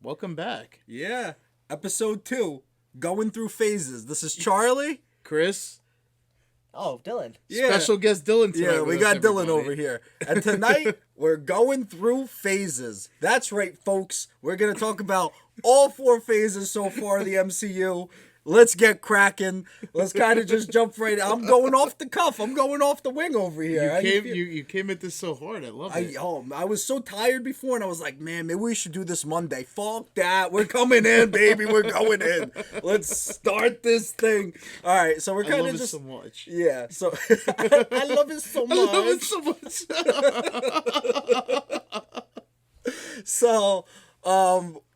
Welcome back. Yeah. Ep.2, going through phases. This is Charlie. Chris. Oh, Dylan. Yeah. Special guest Dylan tonight. Yeah, we got Dylan over here. And tonight, we're going through phases. That's right, folks. We're going to talk about all 4 phases so far of the MCU. Let's get cracking. Let's kind of just jump right in. I'm going off the cuff. I'm going off the wing over here. You came at this so hard. I love it. I was so tired before, and I was like, man, maybe we should do this Monday. Fuck that. We're coming in, baby. We're going in. Let's start this thing. All right, so we're kind of just... I love it so much. Yeah, so... I love it so much. I love it so much. So,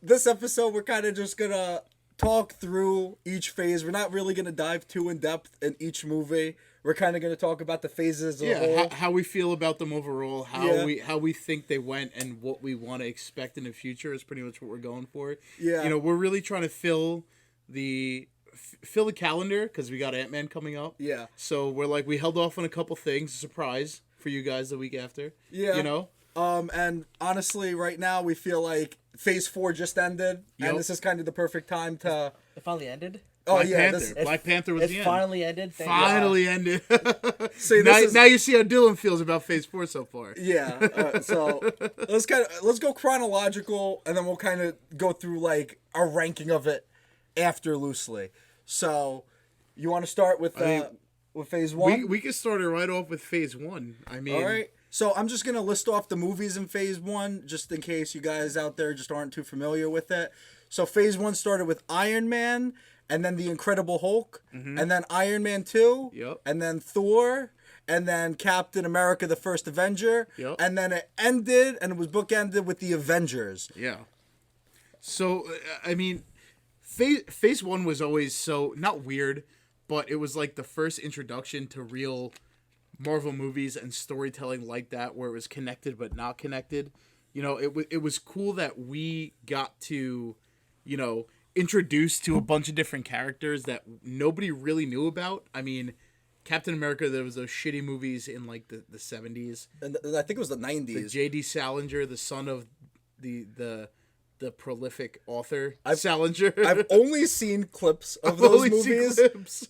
this episode, we're kind of just going to talk through each phase. We're not really going to dive too in depth in each movie. We're kind of going to talk about the phases as a whole. How we feel about them overall, how we think they went, and what we want to expect in the future is pretty much what we're going for. Yeah. You know, we're really trying to fill the calendar because we got Ant-Man coming up. Yeah. So we held off on a couple things, a surprise for you guys the week after. Yeah. You know? And honestly, right now, we feel like Phase 4 just ended, and this is kind of the perfect time to... It finally ended? Black Panther was the end. It finally ended? Finally ended. See, now you see how Dylan feels about Phase 4 so far. Yeah, so let's go chronological, and then we'll kind of go through, like, our ranking of it after loosely. So, you want to start with Phase 1? We can start it right off with Phase 1. I mean... All right. So I'm just going to list off the movies in Phase 1, just in case you guys out there just aren't too familiar with it. So Phase 1 started with Iron Man, and then The Incredible Hulk, and then Iron Man 2, and then Thor, and then Captain America, the First Avenger, and then it ended, and it was bookended with The Avengers. Yeah. So, I mean, Phase 1 was always so, not weird, but it was like the first introduction to real Marvel movies and storytelling like that, where it was connected but not connected. You know, it was cool that we got to, you know, introduce to a bunch of different characters that nobody really knew about. I mean, Captain America, there was those shitty movies in like the 70s. And I think it was the 90s. The J.D. Salinger, the son of the prolific author Salinger. I've only seen clips of those movies,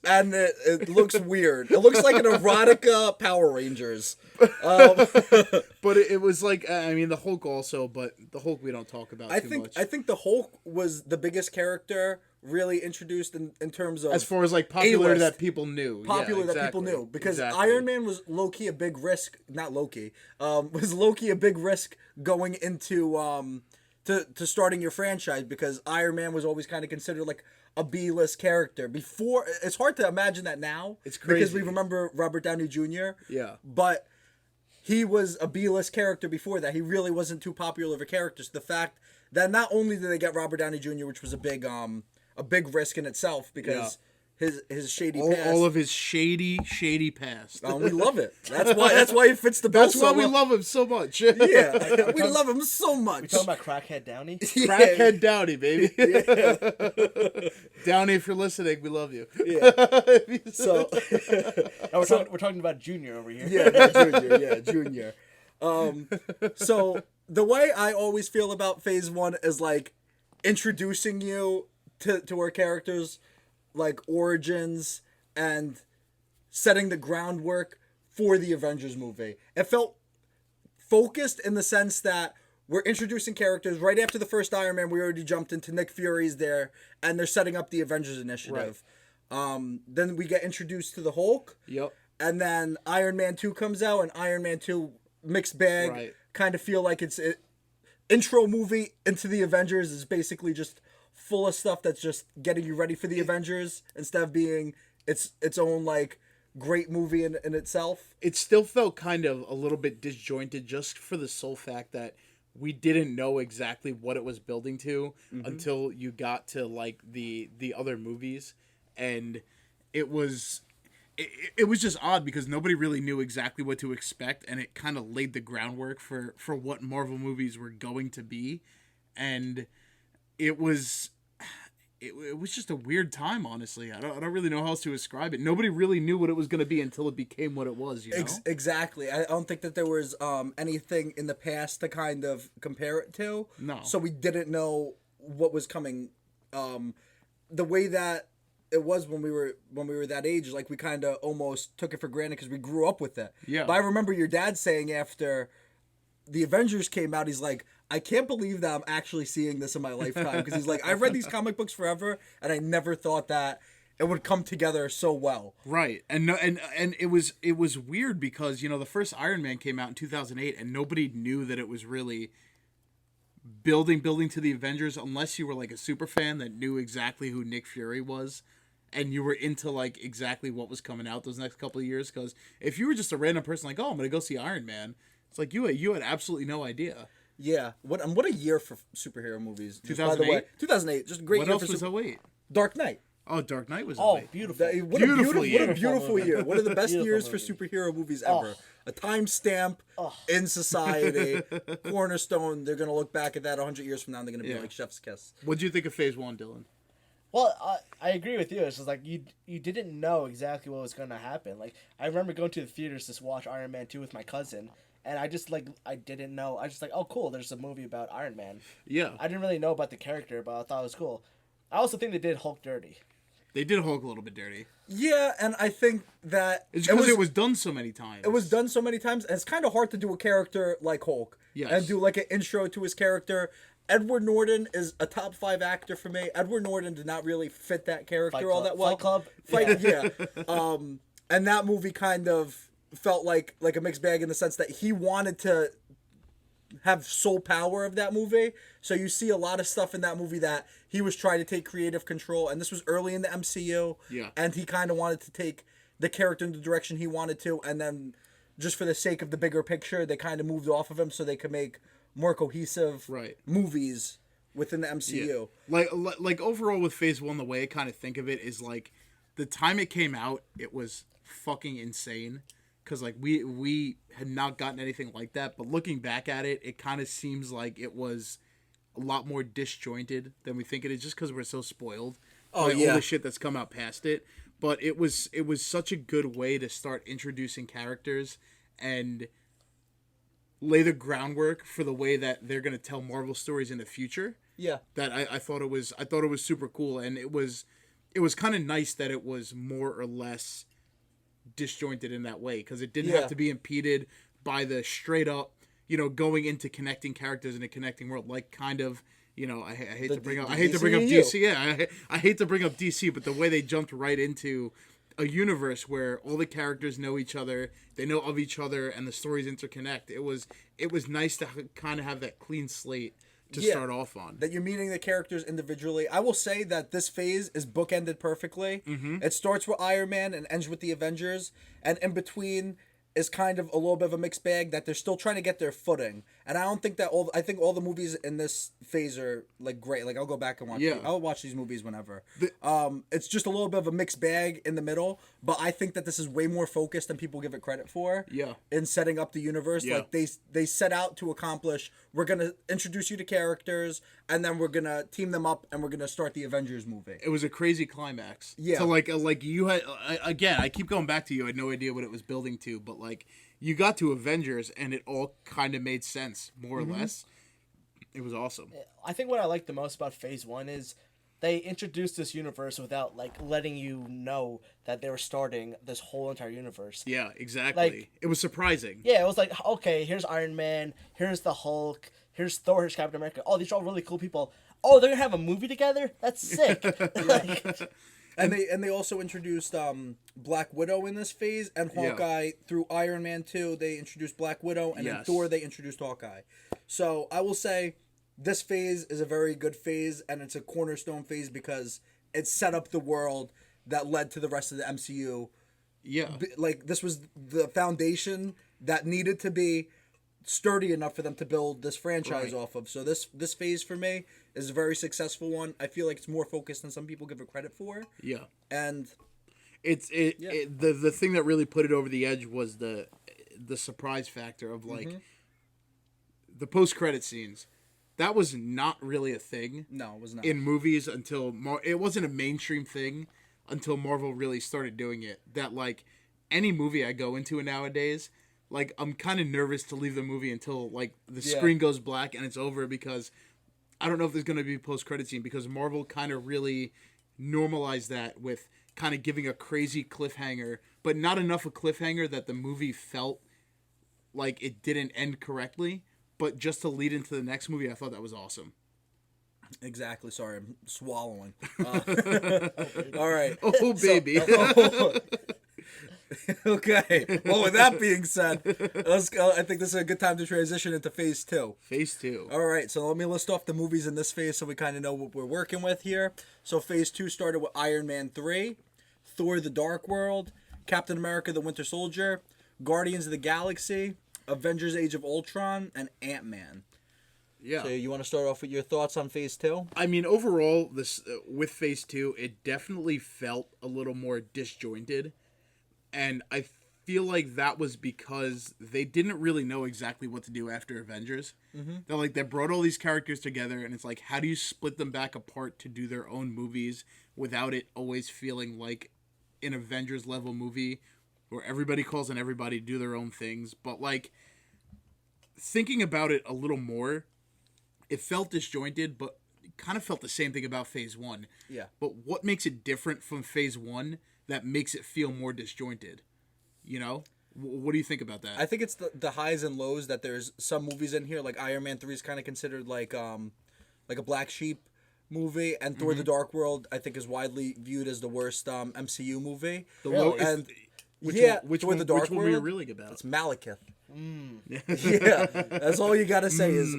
and it looks weird. It looks like an erotica Power Rangers. But it was like, I mean, the Hulk also, but the Hulk we don't talk about too much. I think the Hulk was the biggest character really introduced in terms of... As far as like popular A-list. That people knew. That people knew. Because Iron Man was low-key a big risk, not low-key, was low-key a big risk going into... To starting your franchise, because Iron Man was always kind of considered like a B-list character. Before, it's hard to imagine that now. It's crazy. Because we remember Robert Downey Jr. Yeah. But he was a B-list character before that. He really wasn't too popular of a character. So the fact that not only did they get Robert Downey Jr., which was a big risk in itself, because... His shady past. All of his shady past. We love it. That's why he fits the bill. That's why we love him so much. Yeah, we love him so much. We talking about Crackhead Downey? Crackhead Downey, baby. Yeah. Downey, if you're listening, we love you. Yeah. So we're talking about Junior over here. Yeah, Junior. So the way I always feel about Phase 1 is like introducing you to our characters, like origins, and setting the groundwork for the Avengers movie. It felt focused in the sense that we're introducing characters right after the first Iron Man. We already jumped into Nick Fury's there, and they're setting up the Avengers Initiative. Right. Then we get introduced to the Hulk. Yep. And then Iron Man 2 comes out, and Iron Man 2 mixed bag. Right. Kind of feel like it's intro movie into the Avengers is basically just full of stuff that's just getting you ready for the Avengers instead of being its own like great movie in itself. It still felt kind of a little bit disjointed, just for the sole fact that we didn't know exactly what it was building to until you got to like the other movies, and it was just odd because nobody really knew exactly what to expect, and it kind of laid the groundwork for what Marvel movies were going to be, and it was just a weird time, honestly. I don't really know how else to describe it. Nobody really knew what it was going to be until it became what it was, you know? Exactly. I don't think that there was anything in the past to kind of compare it to. No. So we didn't know what was coming. The way that it was when we were that age, like we kind of almost took it for granted because we grew up with it. Yeah. But I remember your dad saying after the Avengers came out, he's like, I can't believe that I'm actually seeing this in my lifetime, because he's like, I've read these comic books forever, and I never thought that it would come together so well. Right. And it was weird because, you know, the first Iron Man came out in 2008 and nobody knew that it was really building to the Avengers unless you were like a super fan that knew exactly who Nick Fury was and you were into like exactly what was coming out those next couple of years. Because if you were just a random person like, oh, I'm going to go see Iron Man, it's like you had absolutely no idea. Yeah. What a year for superhero movies. 2008? By the way, 2008, just a great What year else for was 08? Dark Knight. Oh, Dark Knight was Oh, 08. beautiful. What Beautiful a year. beautiful year. One of the best Beautiful years movie. for superhero movies ever. A timestamp in society. Cornerstone. They're going to look back at that 100 years from now and they're going to be Yeah. like chef's kiss. What'd you think of Phase 1, Dylan? Well, I agree with you. It's just like you didn't know exactly what was going to happen. Like, I remember going to the theaters to watch Iron Man 2 with my cousin, and I just, like, I didn't know. I just, like, oh, cool, there's a movie about Iron Man. Yeah. I didn't really know about the character, but I thought it was cool. I also think they did Hulk dirty. They did Hulk a little bit dirty. Yeah, and I think that It's because it was done so many times. It was done so many times, and it's kind of hard to do a character like Hulk. Yes. And do, like, an intro to his character. Edward Norton is a top 5 actor for me. Edward Norton did not really fit that character all that well. Fight Club? Yeah. And that movie kind of felt like a mixed bag in the sense that he wanted to have sole power of that movie. So you see a lot of stuff in that movie that he was trying to take creative control, and this was early in the MCU. Yeah. And he kind of wanted to take the character in the direction he wanted to, and then just for the sake of the bigger picture, they kind of moved off of him so they could make more cohesive movies within the MCU. Yeah. Like overall with Phase 1, the way I kind of think of it is like the time it came out, it was fucking insane. Because like we had not gotten anything like that. But looking back at it, it kind of seems like it was a lot more disjointed than we think it is, just because we're so spoiled by all the shit that's come out past it. But it was such a good way to start introducing characters and lay the groundwork for the way that they're gonna tell Marvel stories in the future. Yeah. That I thought it was super cool, and it was kind of nice that it was more or less disjointed in that way, because it didn't have to be impeded by the straight up, you know, going into connecting characters in a connecting world, like kind of, you know, I hate to bring up DC. Yeah, I hate to bring up DC, but the way they jumped right into a universe where all the characters know each other, they know of each other, and the stories interconnect. It was nice to kind of have that clean slate to start off on. That you're meeting the characters individually. I will say that this phase is bookended perfectly. Mm-hmm. It starts with Iron Man and ends with the Avengers, and in between is kind of a little bit of a mixed bag that they're still trying to get their footing. And I don't think that I think all the movies in this phase are like great. Like I'll go back and watch. Yeah. I'll watch these movies whenever. It's just a little bit of a mixed bag in the middle, but I think that this is way more focused than people give it credit for. Yeah. In setting up the universe, Yeah. like they set out to accomplish. We're gonna introduce you to characters, and then we're gonna team them up, and we're gonna start the Avengers movie. It was a crazy climax. Yeah. So like you had again, I keep going back to you. I had no idea what it was building to, but like you got to Avengers and it all kind of made sense, more or less. It was awesome. I think what I like the most about Phase 1 is they introduced this universe without, like, letting you know that they were starting this whole entire universe. Yeah, exactly. Like, it was surprising. Yeah, it was like, okay, here's Iron Man, here's the Hulk, here's Thor, here's Captain America. Oh, these are all really cool people. Oh, they're gonna have a movie together? That's sick. Like, And they also introduced Black Widow in this phase, and Hawkeye through Iron Man 2. They introduced Black Widow, and in Thor they introduced Hawkeye. So I will say this phase is a very good phase, and it's a cornerstone phase because it set up the world that led to the rest of the MCU. Yeah. Like this was the foundation that needed to be sturdy enough for them to build this franchise off of. So this phase for me is a very successful one. I feel like it's more focused than some people give it credit for. Yeah. And the thing that really put it over the edge was the surprise factor of like the post-credit scenes. That was not really a thing. No, it was not. In movies until it wasn't a mainstream thing until Marvel really started doing it. That like any movie I go into nowadays, like I'm kind of nervous to leave the movie until like the screen goes black and it's over, because I don't know if there's going to be a post-credit scene because Marvel kind of really normalized that with kind of giving a crazy cliffhanger, but not enough a cliffhanger that the movie felt like it didn't end correctly, but just to lead into the next movie. I thought that was awesome. Exactly. Sorry, I'm swallowing. All right. Oh, baby. Okay. Well, with that being said, let's go. I think this is a good time to transition into phase 2. Phase 2. All right. So let me list off the movies in this phase so we kind of know what we're working with here. So phase 2 started with Iron Man 3, Thor: The Dark World, Captain America: The Winter Soldier, Guardians of the Galaxy, Avengers: Age of Ultron, and Ant-Man. Yeah. So you want to start off with your thoughts on phase 2? I mean, overall, this with phase 2, it definitely felt a little more disjointed. And I feel like that was because they didn't really know exactly what to do after Avengers. Mm-hmm. They brought all these characters together, and it's like, how do you split them back apart to do their own movies without it always feeling like an Avengers level movie where everybody calls on everybody to do their own things. But like thinking about it a little more, it felt disjointed, but kind of felt the same thing about phase 1. Yeah. But what makes it different from phase 1 that makes it feel more disjointed? You know? What do you think about that? I think it's the highs and lows that there's some movies in here, like Iron Man 3 is kind of considered like a black sheep movie, and Thor: The Dark World I think is widely viewed as the worst MCU movie. Which Thor: The Dark one World were you really about? It's Malekith. Yeah, that's all you gotta say is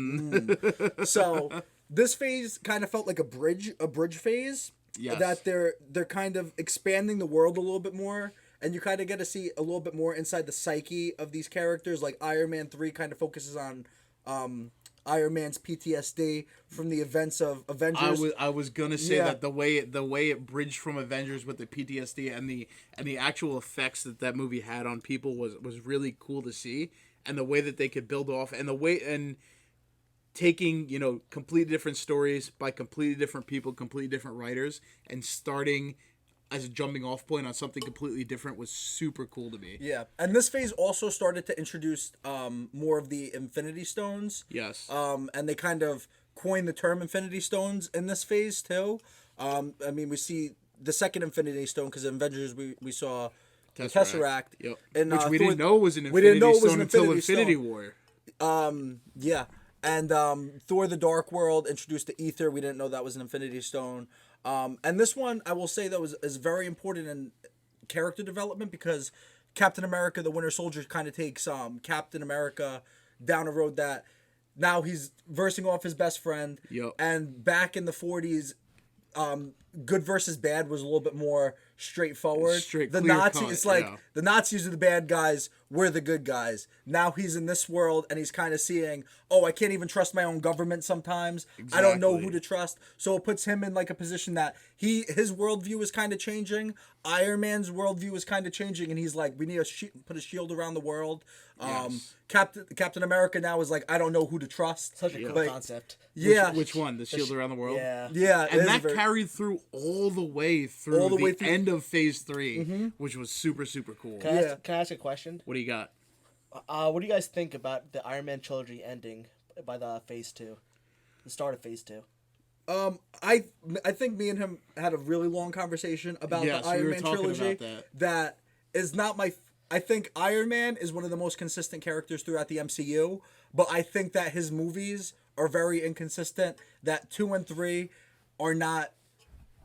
So this phase kind of felt like a bridge phase. Yes. That they're kind of expanding the world a little bit more, and you kind of get to see a little bit more inside the psyche of these characters. Like Iron Man 3 kind of focuses on Iron Man's PTSD from the events of Avengers. I was gonna say that the way it bridged from Avengers with the PTSD and the actual effects that movie had on people was really cool to see, and the way that they could build off, and taking completely different stories by completely different people, completely different writers, and starting as a jumping off point on something completely different was super cool to me. Yeah, and this phase also started to introduce more of the Infinity Stones. Yes. And they kind of coined the term Infinity Stones in this phase too. I mean, we see the second Infinity Stone because in Avengers we saw the Tesseract. Yep. And, which we didn't know was an Infinity Stone until Infinity War. Yeah. And Thor: The Dark World introduced the Ether. We didn't know that was an Infinity Stone. And this one, I will say, that is very important in character development because Captain America: The Winter Soldier kind of takes Captain America down a road that now he's versing off his best friend. Yep. And back in the 40s, good versus bad was a little bit more straightforward. The Nazis, it's like the Nazis are the bad guys, we're the good guys. Now he's in this world and he's kind of seeing, oh, I can't even trust my own government sometimes. Exactly. I don't know who to trust. So it puts him in like a position that his worldview is kind of changing. Iron Man's worldview is kind of changing, and he's like, we need to put a shield around the world. Yes. Captain America now is like, I don't know who to trust. Such a cool concept. Yeah. Which one? The shield around the world? Yeah. Yeah. And that carried through all the way through the end of phase 3, which was super, super cool. Can I ask a question? What do you got? What do you guys think about the Iron Man trilogy ending by the phase 2? The start of phase 2? I think me and him had a really long conversation about the Iron Man trilogy. That is not my... I think Iron Man is one of the most consistent characters throughout the MCU, but I think that his movies are very inconsistent. That 2 and 3 are not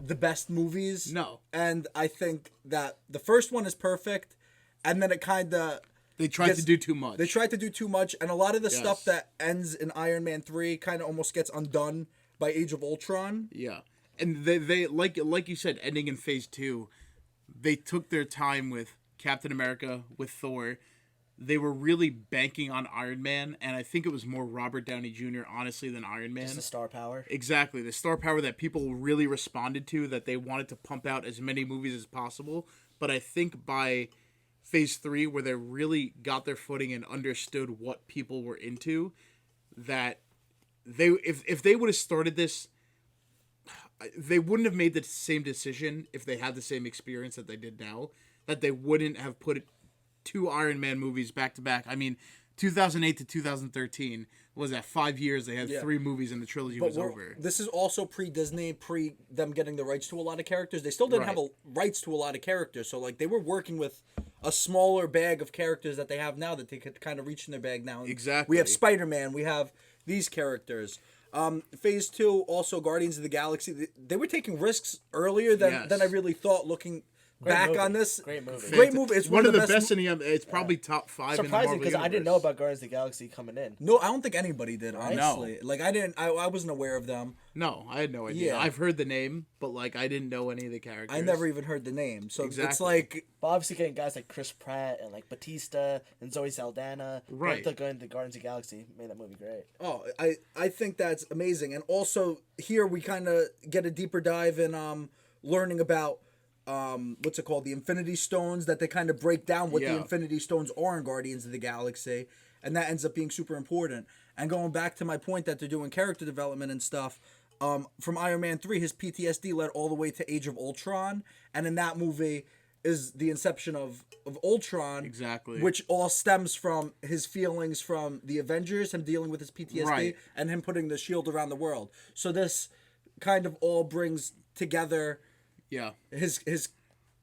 the best movies. No. And I think that the first one is perfect, and then it kind of... They tried to do too much. They tried to do too much, and a lot of the stuff that ends in Iron Man 3 kind of almost gets undone by Age of Ultron. Yeah. And they like you said, ending in phase 2, they took their time with Captain America, with Thor. They were really banking on Iron Man, and I think it was more Robert Downey Jr., honestly, than Iron Man. Just the star power. Exactly. The star power that people really responded to, that they wanted to pump out as many movies as possible. But I think by phase 3, where they really got their footing and understood what people were into, that if they would have started this, they wouldn't have made the same decision if they had the same experience that they did now, that they wouldn't have put 2 Iron Man movies back to back. I mean, 2008 to 2013 was that 5 years they had Yeah. 3 movies and the trilogy was over. This is also pre-Disney, pre them getting the rights to a lot of characters. They still didn't have rights to a lot of characters, so like they were working with a smaller bag of characters that they have now that they could kind of reach in their bag now. Exactly. We have Spider-Man. We have these characters. Phase 2, also Guardians of the Galaxy. They were taking risks earlier than I really thought. Looking back movie. on this, Great movie. Great movie. It's one of the best in the. It's probably top 5. Surprising in the Marvel because I didn't know universe. about Guardians of the Galaxy coming in. No, I don't think anybody did. Honestly, No. like I didn't. I wasn't aware of them. No, I had no idea. Yeah. I've heard the name, but like I didn't know any of the characters. I never even heard the name. So it's Exactly. like But obviously getting guys like Chris Pratt and like Batista and Zoe Saldana, Right. going to Guardians of the Galaxy made that movie great. Oh, I think that's amazing. And also here we kind of get a deeper dive in learning about what's it called, the Infinity Stones, that they kind of break down what the Yeah. Infinity Stones are in Guardians of the Galaxy, and that ends up being super important. And going back to my point that they're doing character development and stuff, from Iron Man 3, his PTSD led all the way to Age of Ultron, and in that movie is the inception of Ultron. Exactly. Which all stems from his feelings from the Avengers, him dealing with his PTSD, Right. and him putting the shield around the world. So this kind of all brings together Yeah. his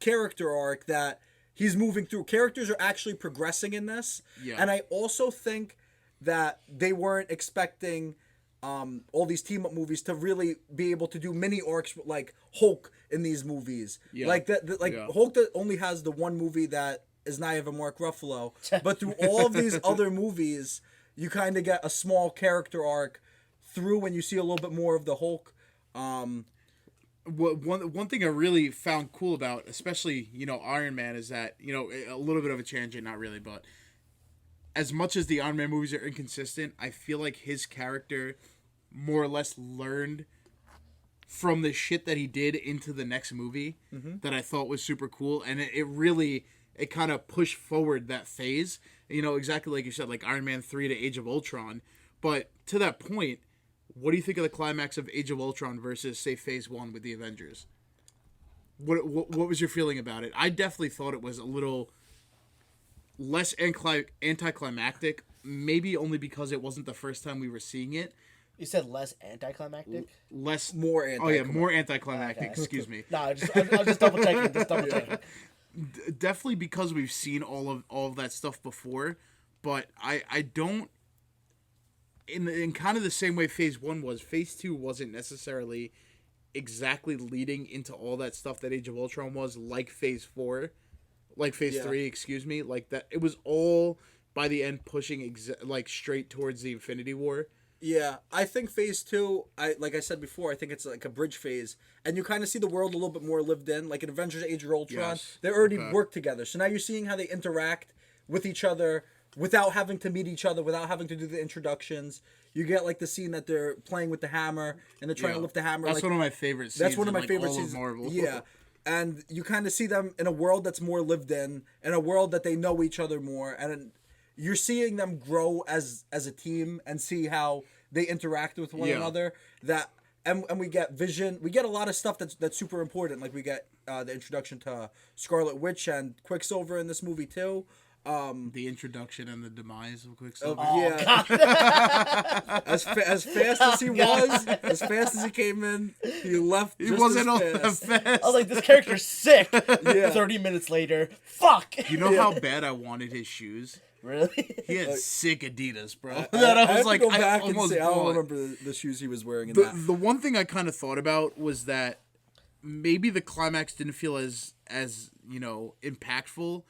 character arc that he's moving through. Characters are actually progressing in this. Yeah. And I also think that they weren't expecting all these team up movies to really be able to do mini arcs like Hulk in these movies. Yeah. Like Yeah. Hulk that only has the one movie that is not even Mark Ruffalo. But through all of these other movies, you kind of get a small character arc through when you see a little bit more of the Hulk. One thing I really found cool about, especially Iron Man, is that a little bit of a tangent, not really, but as much as the Iron Man movies are inconsistent, I feel like his character more or less learned from the shit that he did into the next movie that I thought was super cool, and it really kind of pushed forward that phase. Exactly like you said, like Iron Man 3 to Age of Ultron. But to that point, what do you think of the climax of Age of Ultron versus, say, Phase 1 with the Avengers? What was your feeling about it? I definitely thought it was a little less anticlimactic, maybe only because it wasn't the first time we were seeing it. You said less anticlimactic? More anticlimactic. Oh, yeah, more anticlimactic, Okay. excuse me. No, I was just double checking. Definitely because we've seen all of that stuff before, but I don't... In kind of the same way Phase 1 was, Phase 2 wasn't necessarily exactly leading into all that stuff that Age of Ultron was, like Phase 4, like Phase 3, excuse me, like that. It was all, by the end, pushing straight towards the Infinity War. Yeah, I think Phase 2, like I said before, I think it's like a bridge phase, and you kind of see the world a little bit more lived in, like in Avengers Age of Ultron. Yes. They already work together, so now you're seeing how they interact with each other without having to meet each other, without having to do the introductions. You get like the scene that they're playing with the hammer and they're trying to lift the hammer. That's like, one of my favorite scenes. That's one of my in, favorite all scenes. Of Marvel. Yeah, and you kind of see them in a world that's more lived in a world that they know each other more, and you're seeing them grow as a team and see how they interact with one another. That and we get Vision. We get a lot of stuff that's super important. Like we get the introduction to Scarlet Witch and Quicksilver in this movie too. The introduction and the demise of Quicksilver. As fast as he was, as fast as he came in, he left. He wasn't all that fast. I was like, this character's sick. 30 minutes later, fuck. You know how bad I wanted his shoes? Really? He had sick Adidas, bro. I was like, I almost don't bought. remember the shoes he was wearing in The that. one thing I kind of thought about was that maybe the climax didn't feel as impactful,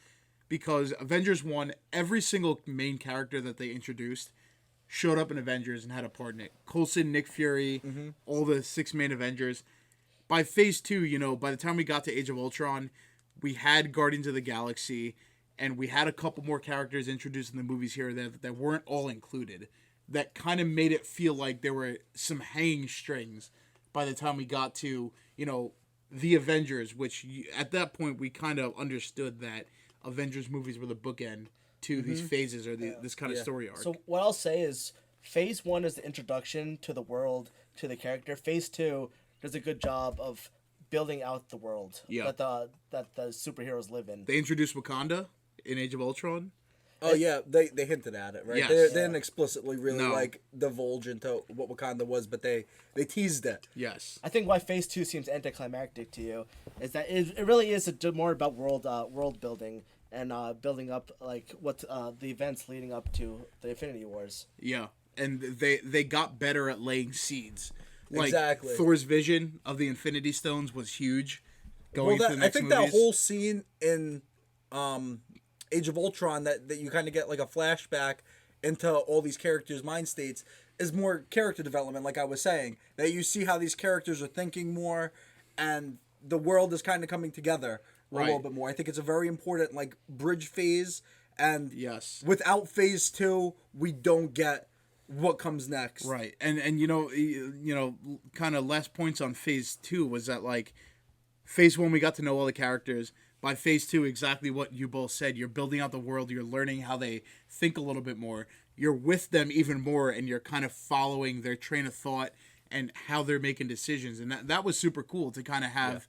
because Avengers 1, every single main character that they introduced showed up in Avengers and had a part in it. Coulson, Nick Fury, all the 6 main Avengers. By Phase 2, by the time we got to Age of Ultron, we had Guardians of the Galaxy, and we had a couple more characters introduced in the movies here that weren't all included. That kind of made it feel like there were some hanging strings by the time we got to, the Avengers, which at that point we kind of understood that Avengers movies were the bookend to these phases or this kind of story arc. So what I'll say is Phase 1 is the introduction to the world, to the character. Phase 2 does a good job of building out the world that the superheroes live in. They introduced Wakanda in Age of Ultron. Oh yeah, they hinted at it, right? Yes. They didn't explicitly really No. like divulge into what Wakanda was, but they teased it. Yes. I think why Phase 2 seems anticlimactic to you is that it really is more about world building and building up like what the events leading up to the Infinity Wars. Yeah. And they got better at laying seeds. Like, Exactly. Thor's vision of the Infinity Stones was huge. Going to the I next think movies. that whole scene in Age of Ultron that you kind of get like a flashback into all these characters' mind states is more character development, like I was saying. That you see how these characters are thinking more, and the world is kind of coming together a Right. little bit more. I think it's a very important like bridge phase, and Yes. without Phase 2, we don't get what comes next. Right. And you know, kind of last points on Phase 2 was that, like, Phase 1 we got to know all the characters. By Phase 2, exactly what you both said. You're building out the world. You're learning how they think a little bit more. You're with them even more, and you're kind of following their train of thought and how they're making decisions. And that was super cool to kind of have,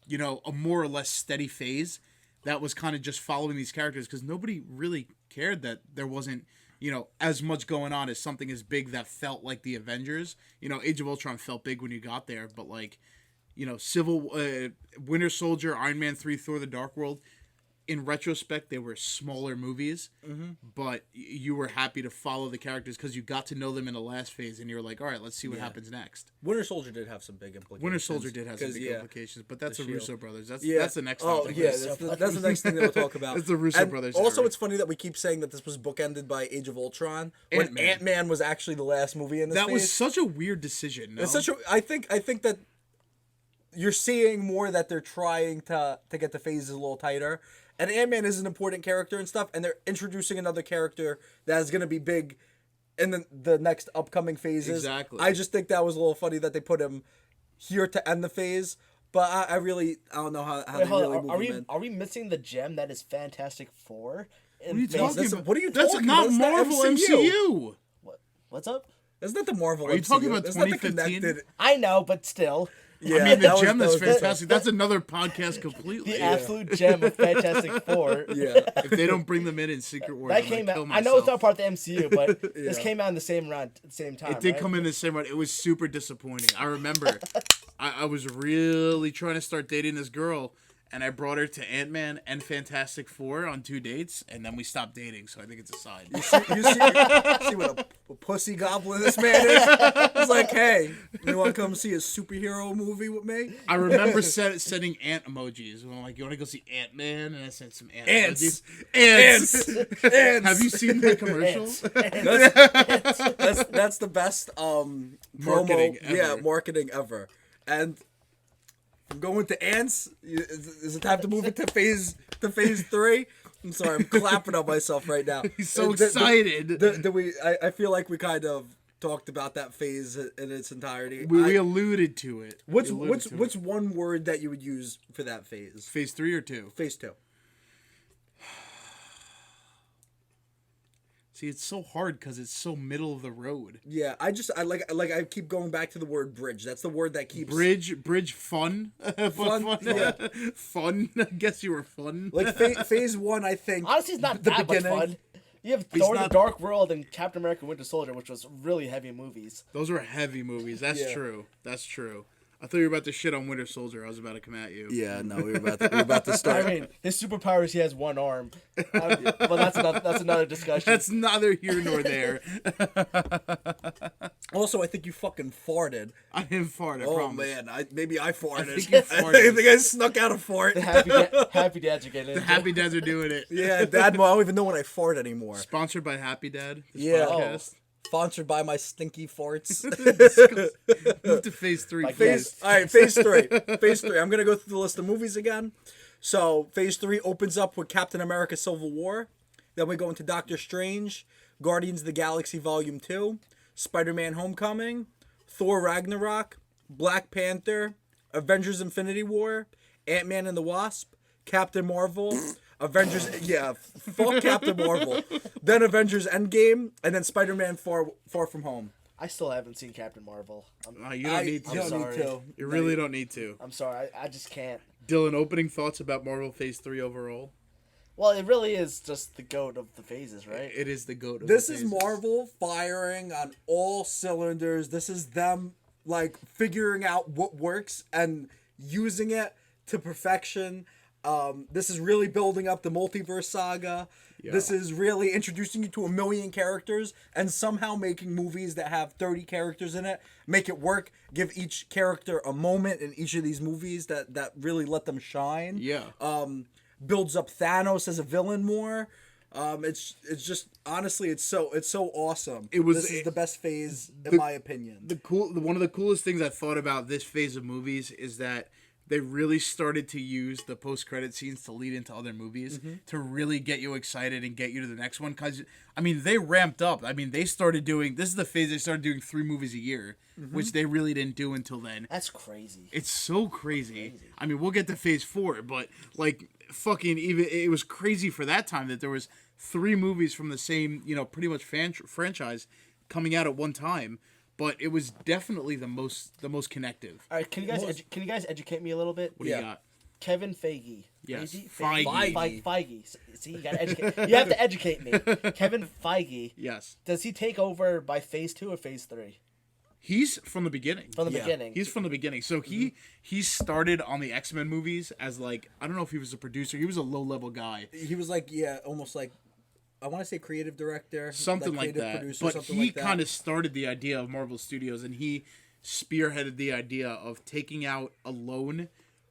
you know, a more or less steady phase that was kind of just following these characters, because nobody really cared that there wasn't, you know, as much going on as something as big that felt like the Avengers. You know, Age of Ultron felt big when you got there, but, like, you know, Winter Soldier, Iron Man 3, Thor: The Dark World, in retrospect, they were smaller movies, but you were happy to follow the characters because you got to know them in the last phase, and you're like, all right, let's see what happens next. Winter Soldier did have some big implications. Winter Soldier did have some 'cause, big implications, but that's the Shield. Russo brothers. That's the next topic. That's the next thing that we'll talk about. It's the Russo And brothers Also, era. it's funny that we keep saying that this was bookended by Age of Ultron when Ant-Man. Ant-Man was actually the last movie in this That phase. was such a weird decision. No? It's such a. I think that you're seeing more that they're trying to get the phases a little tighter. And Ant-Man is an important character and stuff, and they're introducing another character that is going to be big in the next upcoming phases. Exactly. I just think that was a little funny that they put him here to end the phase, but I don't know how they Hold really on, move him in. are we missing the gem that is Fantastic Four? What are you talking about? What are you That's talking not about? It's the Marvel MCU. MCU. What's up? Isn't that the Marvel Are you MCU? talking about Isn't that the 2015? connected? I know, but still. Yeah, I mean, the that was- gem that that's was- fantastic. That's another podcast completely. The absolute gem of Fantastic Four. Yeah. If they don't bring them in Secret Wars, That I'm gonna came kill out. I myself. know it's not part of the MCU, but this Yeah. came out in the same round, at the same time. It did right? come in the same run. It was super disappointing. I remember I was really trying to start dating this girl, and I brought her to Ant-Man and Fantastic Four on 2 dates, and then we stopped dating, so I think it's a sign. You see what a pussy goblin this man is? It's like, hey, you want to come see a superhero movie with me? I remember sending ant emojis. And I'm like, you want to go see Ant-Man? And I sent some ant Ants. emojis. Ants. Ants. Have you seen that commercial? That's the best Marketing marketing ever. And I'm going to ants. Is it time to move it to phase 3? I'm sorry, I'm clapping on myself right now. He's so excited. I feel like we kind of talked about that phase in its entirety. We alluded to it. What's We alluded to what's it. one word that you would use for that phase? Phase 3 or 2? Phase 2. See, it's so hard because it's so middle of the road. Yeah, I keep going back to the word bridge. That's the word that keeps Bridge, fun. Fun, yeah. Fun. I guess you were fun. like phase 1. I think Honestly, it's not the that much beginning- fun. You have Thor: not- The Dark World and Captain America: Winter Soldier, which was really heavy movies. Those were heavy movies. That's Yeah. true. That's true. I thought you were about to shit on Winter Soldier. I was about to come at you. Yeah, no, we were about to start. I mean, his superpowers, he has one arm. Well, that's another discussion. That's neither here nor there. Also, I think you fucking farted. I didn't fart. I Oh promise. man, maybe I farted. think you farted. I think I snuck out a fart. Happy dads are getting it. Happy Dads are doing it. Yeah, Dad. Well, I don't even know when I fart anymore. Sponsored by Happy Dad. This Yeah. podcast. Sponsored by my stinky farts. Move to phase 3. Like please. All right, phase 3. Phase 3. I'm gonna go through the list of movies again. So phase 3 opens up with Captain America: Civil War. Then we go into Doctor Strange, Guardians of the Galaxy Volume 2, Spider-Man: Homecoming, Thor: Ragnarok, Black Panther, Avengers: Infinity War, Ant-Man and the Wasp, Captain Marvel, Avengers. Yeah, fuck Captain Marvel. Then Avengers: Endgame, and then Spider-Man: Far From Home. I still haven't seen Captain Marvel. You don't need to. You don't sorry. need to. You really don't need to. I'm sorry, I just can't. Dylan, opening thoughts about Marvel Phase 3 overall? Well, it really is just the GOAT of the phases, right? It is the GOAT of This the is phases. Marvel firing on all cylinders. This is them like figuring out what works and using it to perfection. This is really building up the multiverse saga. Yeah. This is really introducing you to 1 million characters and somehow making movies that have 30 characters in it, make it work, give each character a moment in each of these movies that really let them shine. Yeah. Builds up Thanos as a villain more. It's just honestly it's so awesome. This is the best phase in my opinion. One of the coolest things I thought about this phase of movies is that they really started to use the post-credit scenes to lead into other movies to really get you excited and get you to the next one. Because, I mean, they ramped up. I mean, this is the phase they started doing 3 movies a year, which they really didn't do until then. That's crazy. It's so crazy. I mean, we'll get to phase 4, but, like, fucking even, it was crazy for that time that there was 3 movies from the same, pretty much franchise coming out at one time. But it was definitely the most connective. All right, can you guys educate me a little bit? What do you got? Kevin Feige. Yes, Feige. Feige. See, you gotta educate. You have to educate me. Kevin Feige. Yes. Does he take over by phase 2 or phase 3? He's from the beginning. From the beginning. He's from the beginning. So he started on the X-Men movies as like, I don't know if he was a producer. He was a low-level guy. He was like almost like I want to say creative director, something like that. Producer, but something he like that. kind of started the idea of Marvel Studios, and he spearheaded the idea of taking out a loan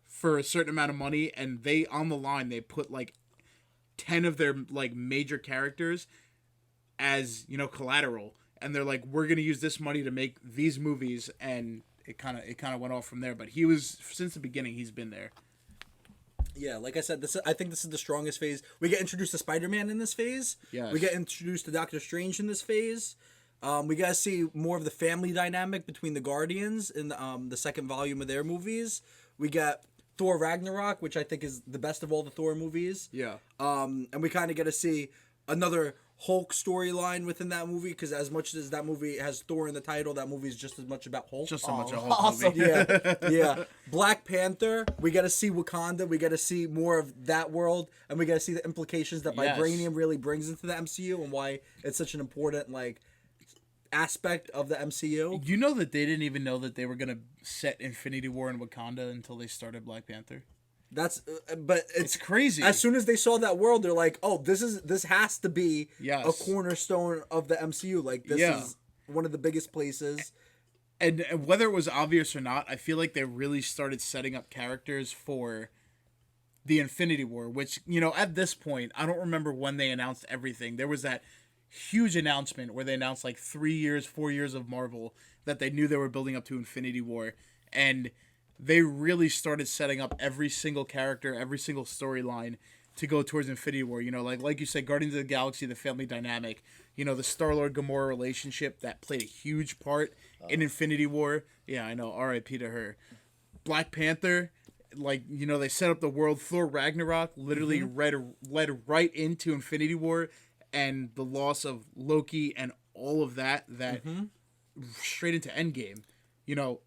for a certain amount of money, and they on the line they put like 10 of their like major characters as collateral, and they're like, we're gonna use this money to make these movies, and it kind of went off from there. But he was, since the beginning, he's been there. Yeah, like I said, I think this is the strongest phase. We get introduced to Spider-Man in this phase. Yes. We get introduced to Doctor Strange in this phase. We got to see more of the family dynamic between the Guardians in the second volume of their movies. We got Thor Ragnarok, which I think is the best of all the Thor movies. Yeah. And we kind of get to see another Hulk storyline within that movie, because as much as that movie has Thor in the title, that movie is just as much about Hulk. Just so much a Hulk awesome. movie. Yeah. Black Panther, we got to see Wakanda, we got to see more of that world, and we got to see the implications that Yes. Vibranium really brings into the MCU and why it's such an important aspect of the MCU. You know that they didn't even know that they were gonna set Infinity War in Wakanda until they started Black Panther. That's but It's crazy. As soon as they saw that world, they're like, "Oh, this has to be Yes. a cornerstone of the MCU. Like this is one of the biggest places." And whether it was obvious or not, I feel like they really started setting up characters for the Infinity War, which, at this point, I don't remember when they announced everything. There was that huge announcement where they announced like 3 years, 4 years of Marvel that they knew they were building up to Infinity War. And they really started setting up every single character, every single storyline to go towards Infinity War. Like you said, Guardians of the Galaxy, the family dynamic, the Star-Lord Gamora relationship that played a huge part in Infinity War. Yeah, I know. R.I.P. to her. Black Panther, they set up the world. Thor Ragnarok literally led right into Infinity War and the loss of Loki and all of that straight into Endgame.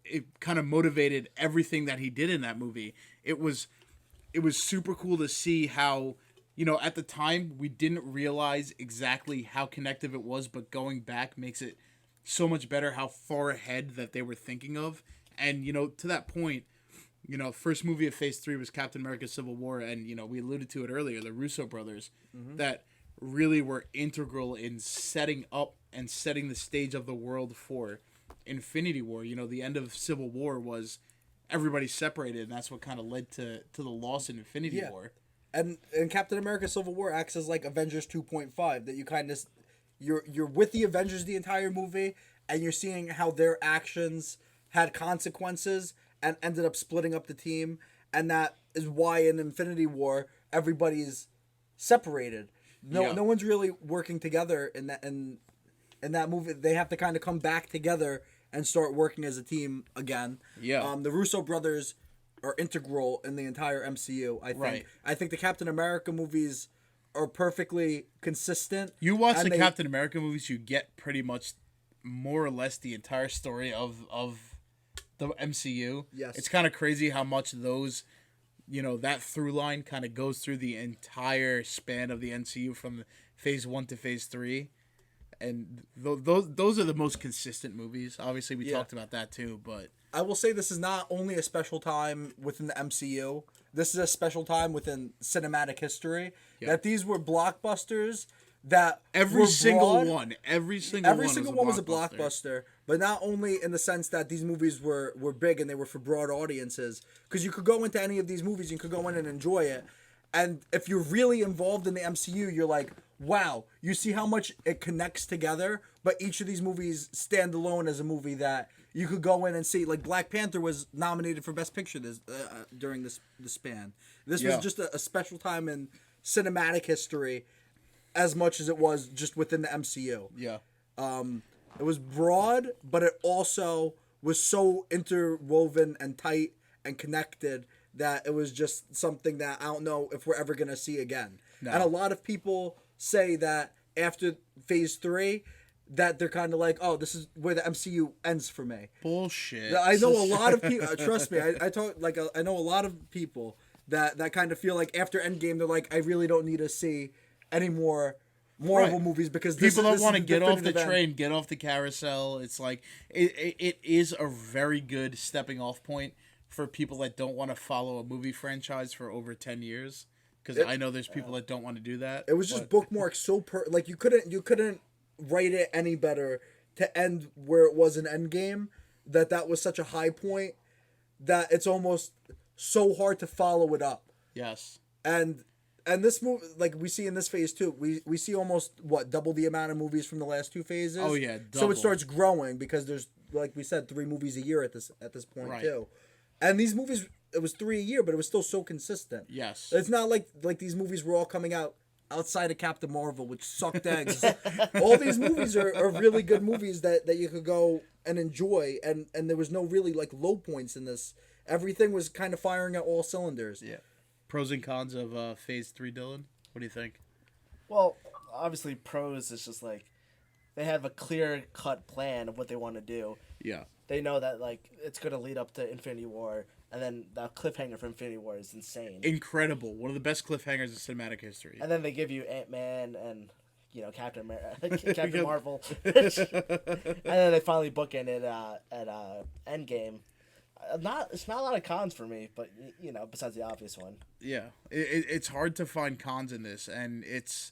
It kind of motivated everything that he did in that movie. It was super cool to see how, at the time we didn't realize exactly how connective it was, but going back makes it so much better how far ahead that they were thinking of. And, to that point, first movie of Phase 3 was Captain America Civil War, and, we alluded to it earlier, the Russo brothers, that really were integral in setting up and setting the stage of the world for Infinity War. The end of Civil War was everybody separated, and that's what kind of led to the loss in Infinity War. And Captain America Civil War acts as like Avengers 2.5, that you kind of you're with the Avengers the entire movie, and you're seeing how their actions had consequences and ended up splitting up the team, and that is why in Infinity War everybody's separated. No one's really working together in that movie. They have to kind of come back together and start working as a team again. Yeah. The Russo brothers are integral in the entire MCU, I think. Right. I think the Captain America movies are perfectly consistent. You watch the Captain America movies, you get pretty much more or less the entire story of the MCU. Yes. It's kind of crazy how much those that through line kind of goes through the entire span of the MCU from phase 1 to phase 3. And those are the most consistent movies. Obviously, we talked about that too, but I will say this is not only a special time within the MCU. This is a special time within cinematic history. Yeah. That these were blockbusters that every single broad, one was a blockbuster. But not only in the sense that these movies were big and they were for broad audiences, because you could go into any of these movies, you could go in and enjoy it. And if you're really involved in the MCU, you're like, wow, you see how much it connects together, but each of these movies stand alone as a movie that you could go in and see. Like Black Panther was nominated for Best Picture during the span. This was just a special time in cinematic history as much as it was just within the MCU. Yeah. It was broad, but it also was so interwoven and tight and connected that it was just something that I don't know if we're ever going to see again. No. And a lot of people say that after phase 3 that they're kind of like, oh, this is where the MCU ends for me. Bullshit. I know a lot of people, trust me, I know a lot of people that kind of feel like after Endgame they're like, I really don't need to see any more Marvel movies because people don't want to get off the train, get off the carousel. It's like it is a very good stepping off point for people that don't want to follow a movie franchise for over 10 years. Because I know there's people that don't want to do that. It was just bookmarked so like you couldn't write it any better to end where it was in Endgame. That was such a high point that it's almost so hard to follow it up. Yes. And this movie, like we see in this phase 2, we see almost double the amount of movies from the last 2 phases. Oh yeah, double. So it starts growing because there's, like we said, 3 movies a year at this point too. And these movies, it was 3 a year, but it was still so consistent. Yes. It's not like these movies were all coming out outside of Captain Marvel, which sucked eggs. All these movies are really good movies that you could go and enjoy, and there was no really like low points in this. Everything was kind of firing at all cylinders. Yeah. Pros and cons of phase 3, Dylan? What do you think? Well, obviously pros is just like they have a clear-cut plan of what they want to do. Yeah. They know that like it's going to lead up to Infinity War, and then the cliffhanger for Infinity War is insane. Incredible. One of the best cliffhangers in cinematic history. And then they give you Ant-Man and Captain Marvel. And then they finally bookend it at Endgame. It's not a lot of cons for me, but besides the obvious one. Yeah, it's hard to find cons in this, and it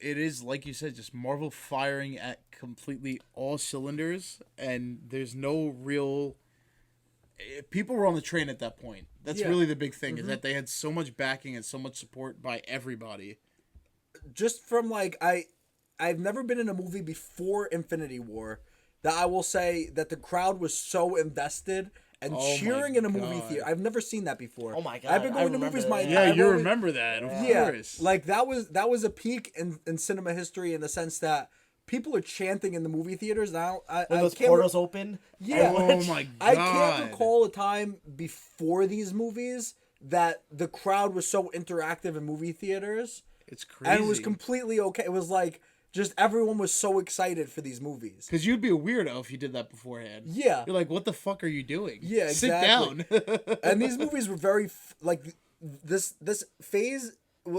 is like you said, just Marvel firing at completely all cylinders, and there's no real. People were on the train at that point. That's really the big thing, is that they had so much backing and so much support by everybody. Just from I've never been in a movie before Infinity War that I will say that the crowd was so invested and cheering in a movie theater. I've never seen that before. Oh my God. I've been going to movies my entire life. Yeah, you remember that, of course. Like that was a peak in cinema history in the sense that people are chanting in the movie theaters now. When those portals open? Yeah. Oh my God. I can't recall a time before these movies that the crowd was so interactive in movie theaters. It's crazy. And it was completely okay. It was like just everyone was so excited for these movies. Because you'd be a weirdo if you did that beforehand. Yeah. You're like, what the fuck are you doing? Yeah, exactly. Sit down. And these movies were very, this phase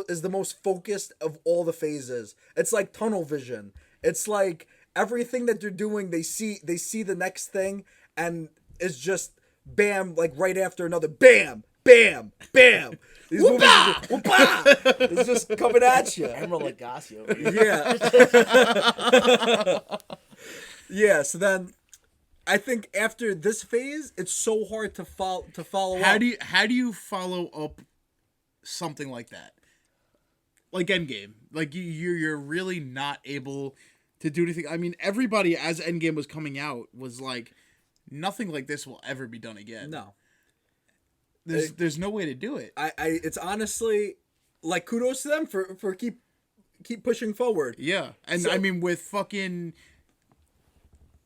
is the most focused of all the phases. It's like tunnel vision. It's like everything that they're doing, they see the next thing, and it's just bam, like right after another bam, bam, bam. These movies are just, it's just coming at you. Emerald Lagasse over here. Yeah. Yeah, so then I think after this phase, it's so hard to follow up. How do you follow up something like that? Like Endgame. Like you're really not able to do anything. I mean, everybody as Endgame was coming out was like, nothing like this will ever be done again. No. There's no way to do it. It's honestly like kudos to them for keep pushing forward. Yeah. And I mean, with fucking,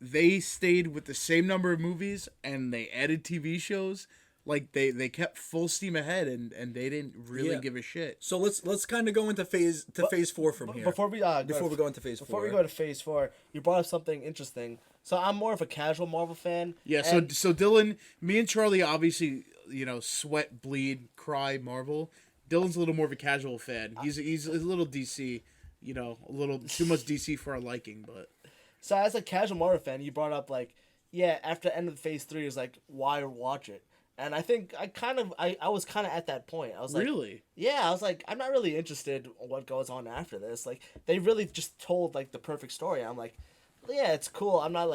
they stayed with the same number of movies and they added TV shows. Like they kept full steam ahead and they didn't really give a shit. So let's kind of go into phase 4 from here. Before we go into phase 4. Before we go to phase 4, you brought up something interesting. So I'm more of a casual Marvel fan. Yeah. So Dylan, me and Charlie obviously sweat, bleed, cry Marvel. Dylan's a little more of a casual fan. He's a little DC, a little too much DC for our liking, but. So as a casual Marvel fan, you brought up after the end of Phase 3 is why watch it? And I think I was kind of at that point. I was like, really? Yeah, I was like, I'm not really interested in what goes on after this. Like, they really just told the perfect story. I'm like, yeah, it's cool. I'm not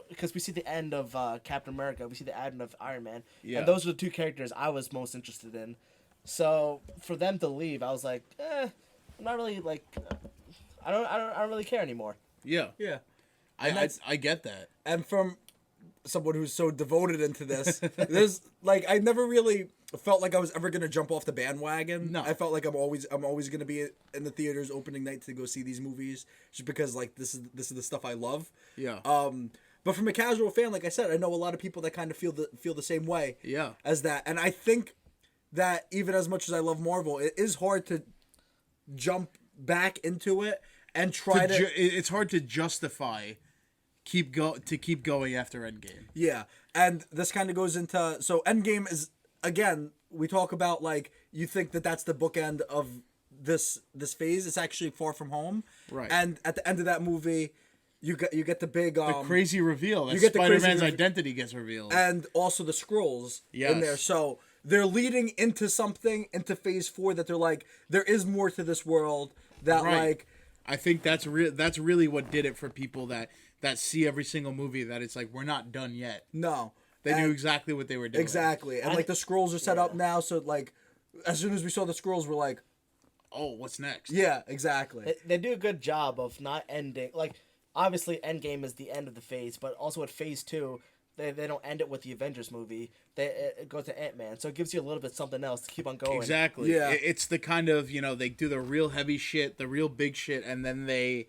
because we see the end of Captain America, we see the end of Iron Man, and those are the two characters I was most interested in. So for them to leave, I was like, I'm not really I don't really care anymore. Yeah, yeah, I get that. And from someone who's so devoted into this, there's I never really felt like I was ever gonna jump off the bandwagon. No, I felt like I'm always gonna be in the theaters opening night to go see these movies, just because this is the stuff I love. Yeah. But from a casual fan, like I said, I know a lot of people that kind of feel the same way. Yeah. As that, and I think that even as much as I love Marvel, it is hard to jump back into it and try to. It's hard to justify. Keep going after Endgame. Yeah, and this kind of goes into Endgame is, again, we talk about you think that's the bookend of this phase. It's actually Far From Home, right? And at the end of that movie, you get the big the crazy reveal that Spider-Man's identity gets revealed, and also the Skrulls in there. So they're leading into something into Phase 4 that they're there is more to this world that I think that's really what did it for people that see every single movie, that it's we're not done yet. No. They knew exactly what they were doing. Exactly. And the Skrulls are set up now, so as soon as we saw the Skrulls, we're like, oh, what's next? Yeah, exactly. They do a good job of not ending obviously Endgame is the end of the phase, but also with Phase 2, they don't end it with the Avengers movie. It goes to Ant-Man, so it gives you a little bit something else to keep on going. Exactly. Yeah. It's the kind of, they do the real heavy shit, the real big shit, and then they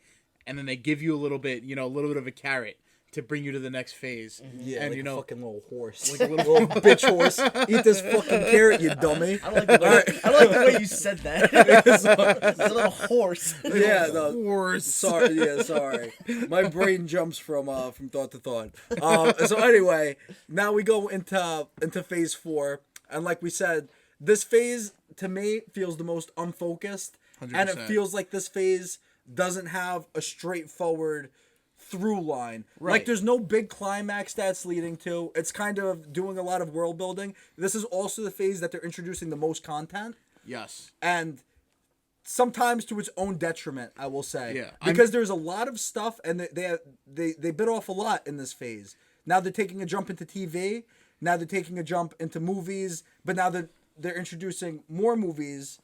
give you a little bit of a carrot to bring you to the next phase. Yeah, and a fucking little horse. Like a little bitch horse. Eat this fucking carrot, you dummy. I don't like the way you said that. It's a little horse. Yeah, no. Horse. Sorry. My brain jumps from thought to thought. So anyway, now we go into Phase 4, and like we said, this phase to me feels the most unfocused, 100%. And it feels like this phase doesn't have a straightforward through line. Right. There's no big climax that's leading to. It's kind of doing a lot of world building. This is also the phase that they're introducing the most content. Yes. And sometimes to its own detriment, I will say. Yeah. Because there's a lot of stuff, and they bit off a lot in this phase. Now they're taking a jump into TV. Now they're taking a jump into movies. But now they're introducing more movies.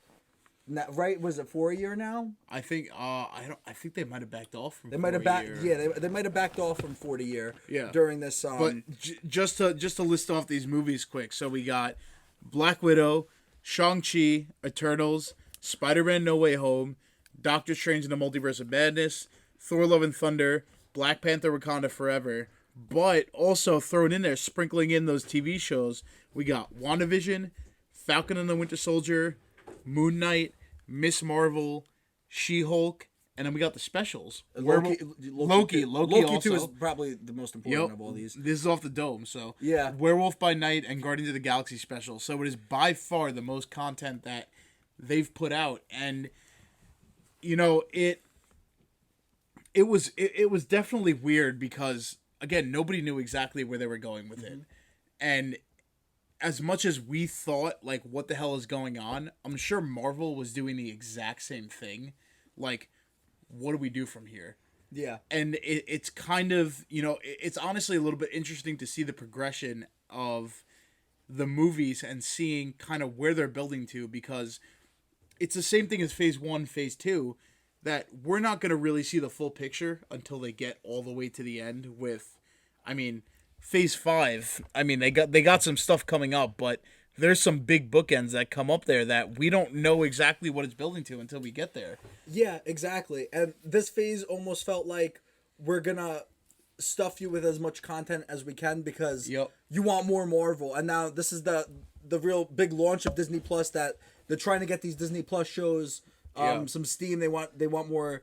Now, right? Was it 4 a year now? I think I think they might have backed off from. They might have they might have backed off from 4 a year. Yeah. During this. But just to list off these movies quick. So we got Black Widow, Shang-Chi, Eternals, Spider-Man: No Way Home, Doctor Strange in the Multiverse of Madness, Thor: Love and Thunder, Black Panther: Wakanda Forever. But also thrown in there, sprinkling in those TV shows, we got WandaVision, Falcon and the Winter Soldier, Moon Knight, Miss Marvel, She-Hulk, and then we got the specials. Loki also. 2 is probably the most important of all these. This is off the dome, so yeah. Werewolf by Night and Guardians of the Galaxy special. So it is by far the most content that they've put out, and it was definitely weird because again nobody knew exactly where they were going with it, and as much as we thought, what the hell is going on, I'm sure Marvel was doing the exact same thing. What do we do from here? Yeah. And it's kind of, it's honestly a little bit interesting to see the progression of the movies and seeing kind of where they're building to, because it's the same thing as Phase 1, Phase 2, that we're not going to really see the full picture until they get all the way to the end with, Phase 5, they got some stuff coming up, but there's some big bookends that come up there that we don't know exactly what it's building to until we get there. Yeah, exactly. And this phase almost felt like we're gonna stuff you with as much content as we can because you want more Marvel. And now this is the real big launch of Disney Plus, that they're trying to get these Disney Plus shows some steam. They want more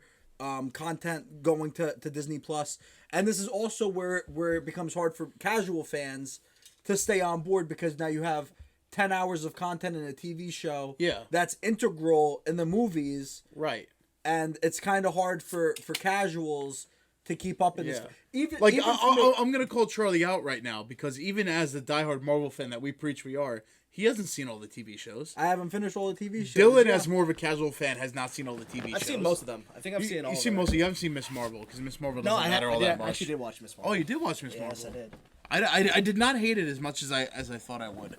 content going to Disney Plus. And this is also where it becomes hard for casual fans to stay on board, because now you have 10 hours of content in a TV show that's integral in the movies. Right. And it's kind of hard for casuals to keep up in this. Even I'm gonna call Charlie out right now, because even as the diehard Marvel fan that we preach we are, he hasn't seen all the TV shows. I haven't finished all the TV shows. Dylan, as more of a casual fan, has not seen all the TV shows. I've seen most of them. I think I've seen all. You've seen most. You haven't seen Miss Marvel, because Miss Marvel doesn't matter all that much. I actually did watch Miss Marvel. Oh, you did watch Miss Marvel. Yes, I did. I did not hate it as much as I thought I would.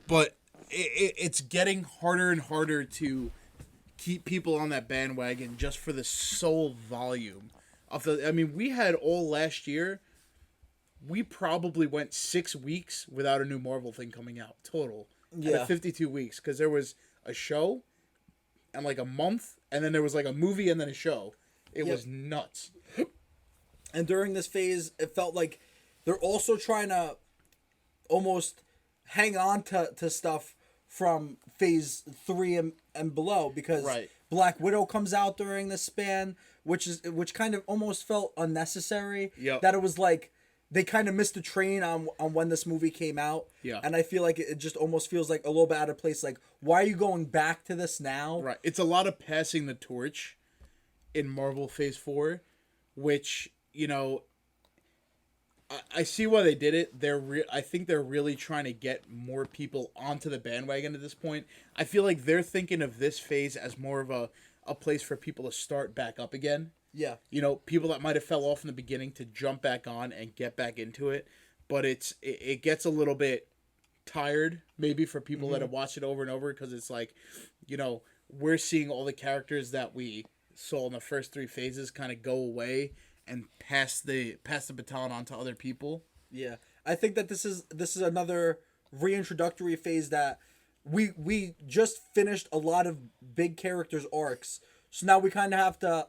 But it's getting harder and harder to keep people on that bandwagon just for the sole volume of the. I mean, we had all last year. We probably went 6 weeks without a new Marvel thing coming out total. Yeah, out of 52 weeks, because there was a show, and like a month, and then there was like a movie and then a show. It was nuts. And during this phase, it felt like they're also trying to almost hang on to stuff from phase 3 and below, because Black Widow comes out during this span, which kind of almost felt unnecessary. Yeah. That it was like they kind of missed the train on when this movie came out. Yeah. And I feel like it just almost feels like a little bit out of place. Like, why are you going back to this now? Right. It's a lot of passing the torch in Marvel Phase 4, which, you know, I see why they did it. I think they're really trying to get more people onto the bandwagon at this point. I feel like they're thinking of this phase as more of a place for people to start back up again. Yeah. You know, people that might have fell off in the beginning to jump back on and get back into it. But it gets a little bit tired, maybe, for people that have watched it over and over, because it's like, you know, we're seeing all the characters that we saw in the first 3 phases kind of go away and pass the baton on to other people. Yeah. I think that this is another reintroductory phase that we just finished a lot of big characters arcs. So now we kind of have to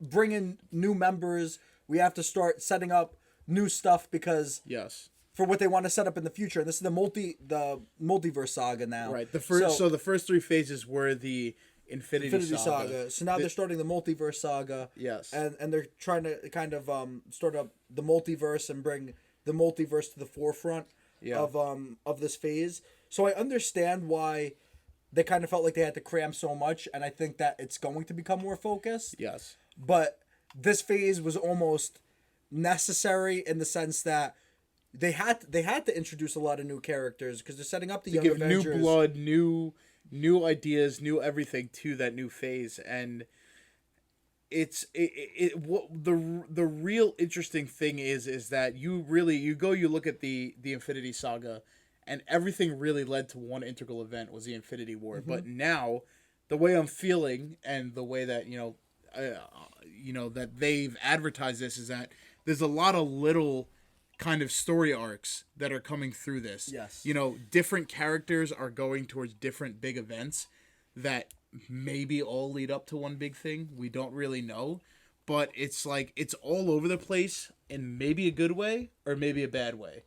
bring in new members. We have to start setting up new stuff, because for what they want to set up in the future. And this is the multiverse saga now. Right. The first 3 phases were the Infinity Saga. So now they're starting the multiverse saga. Yes. And they're trying to kind of start up the multiverse and bring the multiverse to the forefront of this phase. So I understand why they kind of felt like they had to cram so much, and I think that it's going to become more focused. Yes. But this phase was almost necessary in the sense that they had to introduce a lot of new characters, because they're setting up the Young Avengers. New blood, new ideas, new everything to that new phase. And the real interesting thing is that you look at the Infinity Saga, and everything really led to one integral event, was the Infinity War. But now, the way I'm feeling, and the way that that they've advertised this, is that there's a lot of little kind of story arcs that are coming through this. Yes. You know, different characters are going towards different big events that maybe all lead up to one big thing. We don't really know. But it's like, it's all over the place in maybe a good way or maybe a bad way.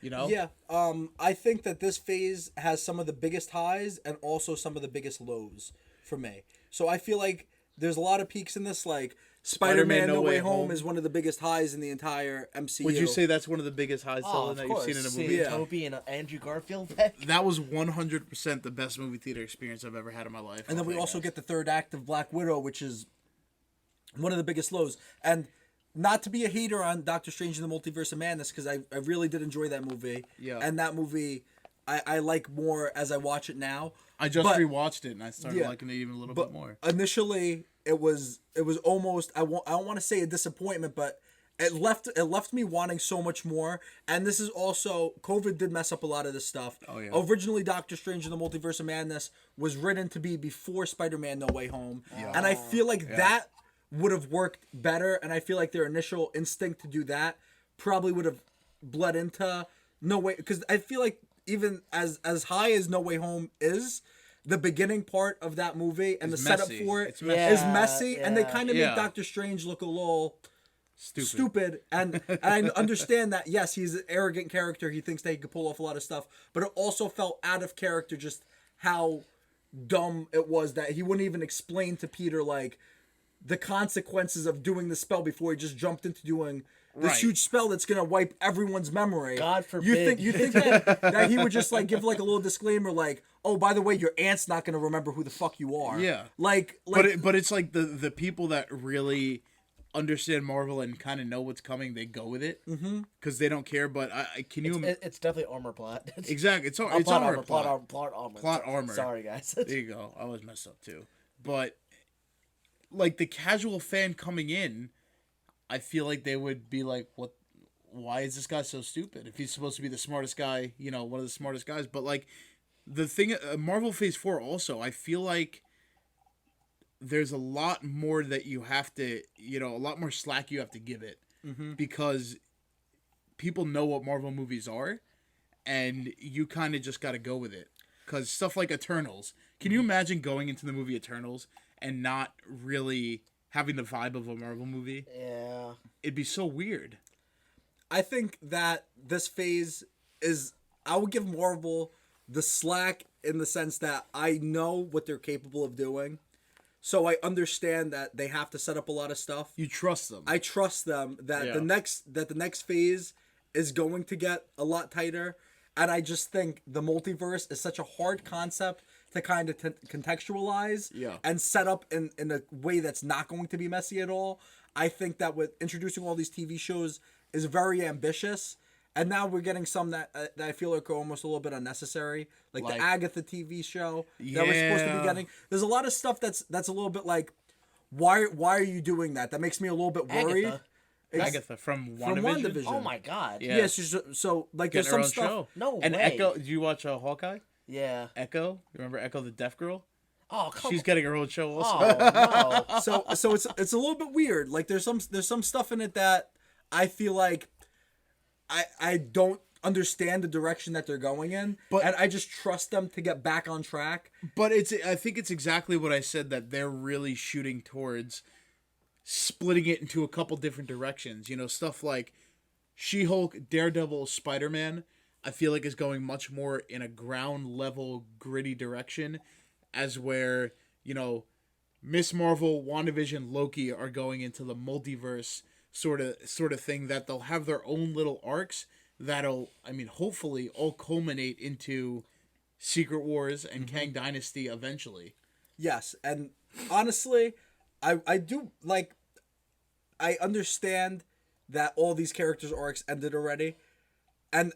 You know? Yeah. I think that this phase has some of the biggest highs and also some of the biggest lows for me. So I feel like there's a lot of peaks in this, like Spider-Man No Way Home is one of the biggest highs in the entire MCU. Would you say that's one of the biggest highs that you've seen in a movie? Yeah. Toby and Andrew Garfield. That was 100% the best movie theater experience I've ever had in my life. And then we also get the third act of Black Widow, which is one of the biggest lows. And not to be a hater on Doctor Strange in the Multiverse of Madness, because I really did enjoy that movie. Yeah. And that movie I like more as I watch it now. I just rewatched it and I started liking it even a little bit more. Initially, it was almost, I don't want to say a disappointment, but it left me wanting so much more. And this is also, COVID did mess up a lot of this stuff. Oh yeah. Originally, Doctor Strange in the Multiverse of Madness was written to be before Spider-Man No Way Home. Yeah. And I feel like that would have worked better, and I feel like their initial instinct to do that probably would have bled into No Way, because I feel like even as high as No Way Home is, the beginning part of that movie and the setup for it is messy, and they kind of make Doctor Strange look a little stupid. And I understand that, yes, he's an arrogant character, he thinks that he could pull off a lot of stuff, but it also felt out of character just how dumb it was that he wouldn't even explain to Peter, like, the consequences of doing the spell before he just jumped into doing this Right. huge spell that's gonna wipe everyone's memory. God forbid. You think that he would just like give like a little disclaimer, like, oh, by the way, your aunt's not gonna remember who the fuck you are. Yeah. Like But it's like the people that really understand Marvel and kind of know what's coming, they go with it because they don't care. But can you? It's definitely armor plot. Exactly. It's Plot armor armor. Plot armor. Plot armor. Sorry, guys. There you go. I was messed up too. But like the casual fan coming in, I feel like they would be like, "What? Why is this guy so stupid? If he's supposed to be the smartest guy, one of the smartest guys." But like the thing, Marvel Phase 4 also, I feel like there's a lot more that you have to, a lot more slack you have to give it because people know what Marvel movies are, and you kind of just got to go with it. Because stuff like Eternals, can you imagine going into the movie Eternals and not really having the vibe of a Marvel movie? Yeah. It'd be so weird. I think that this phase is, I would give Marvel the slack in the sense that I know what they're capable of doing. So I understand that they have to set up a lot of stuff. You trust them. I trust them that Yeah. the next phase is going to get a lot tighter. And I just think the multiverse is such a hard concept to kind of contextualize and set up in a way that's not going to be messy at all. I think that with introducing all these TV shows is very ambitious. And now we're getting some that I feel like are almost a little bit unnecessary, like the Agatha TV show that we're supposed to be getting. There's a lot of stuff that's a little bit like, why are you doing that? That makes me a little bit worried. Agatha from WandaVision. Oh my god. Yeah. Yes, so like Getting there's some her own stuff. show. No and way. Echo, did you watch Hawkeye? Yeah. Echo? You remember Echo the deaf girl? Oh, come She's on. getting her own show also. Oh, no. So it's a little bit weird. Like there's some stuff in it that I feel like I don't understand the direction that they're going in, and I just trust them to get back on track. But I think it's exactly what I said, that they're really shooting towards splitting it into a couple different directions. Stuff like She-Hulk, Daredevil, Spider-Man, I feel like is going much more in a ground level gritty direction, as where, Miss Marvel, WandaVision, Loki are going into the multiverse sort of thing, that they'll have their own little arcs that'll, hopefully all culminate into Secret Wars and Kang Dynasty eventually. Yes, and honestly, I do like, I understand that all these characters' arcs ended already, and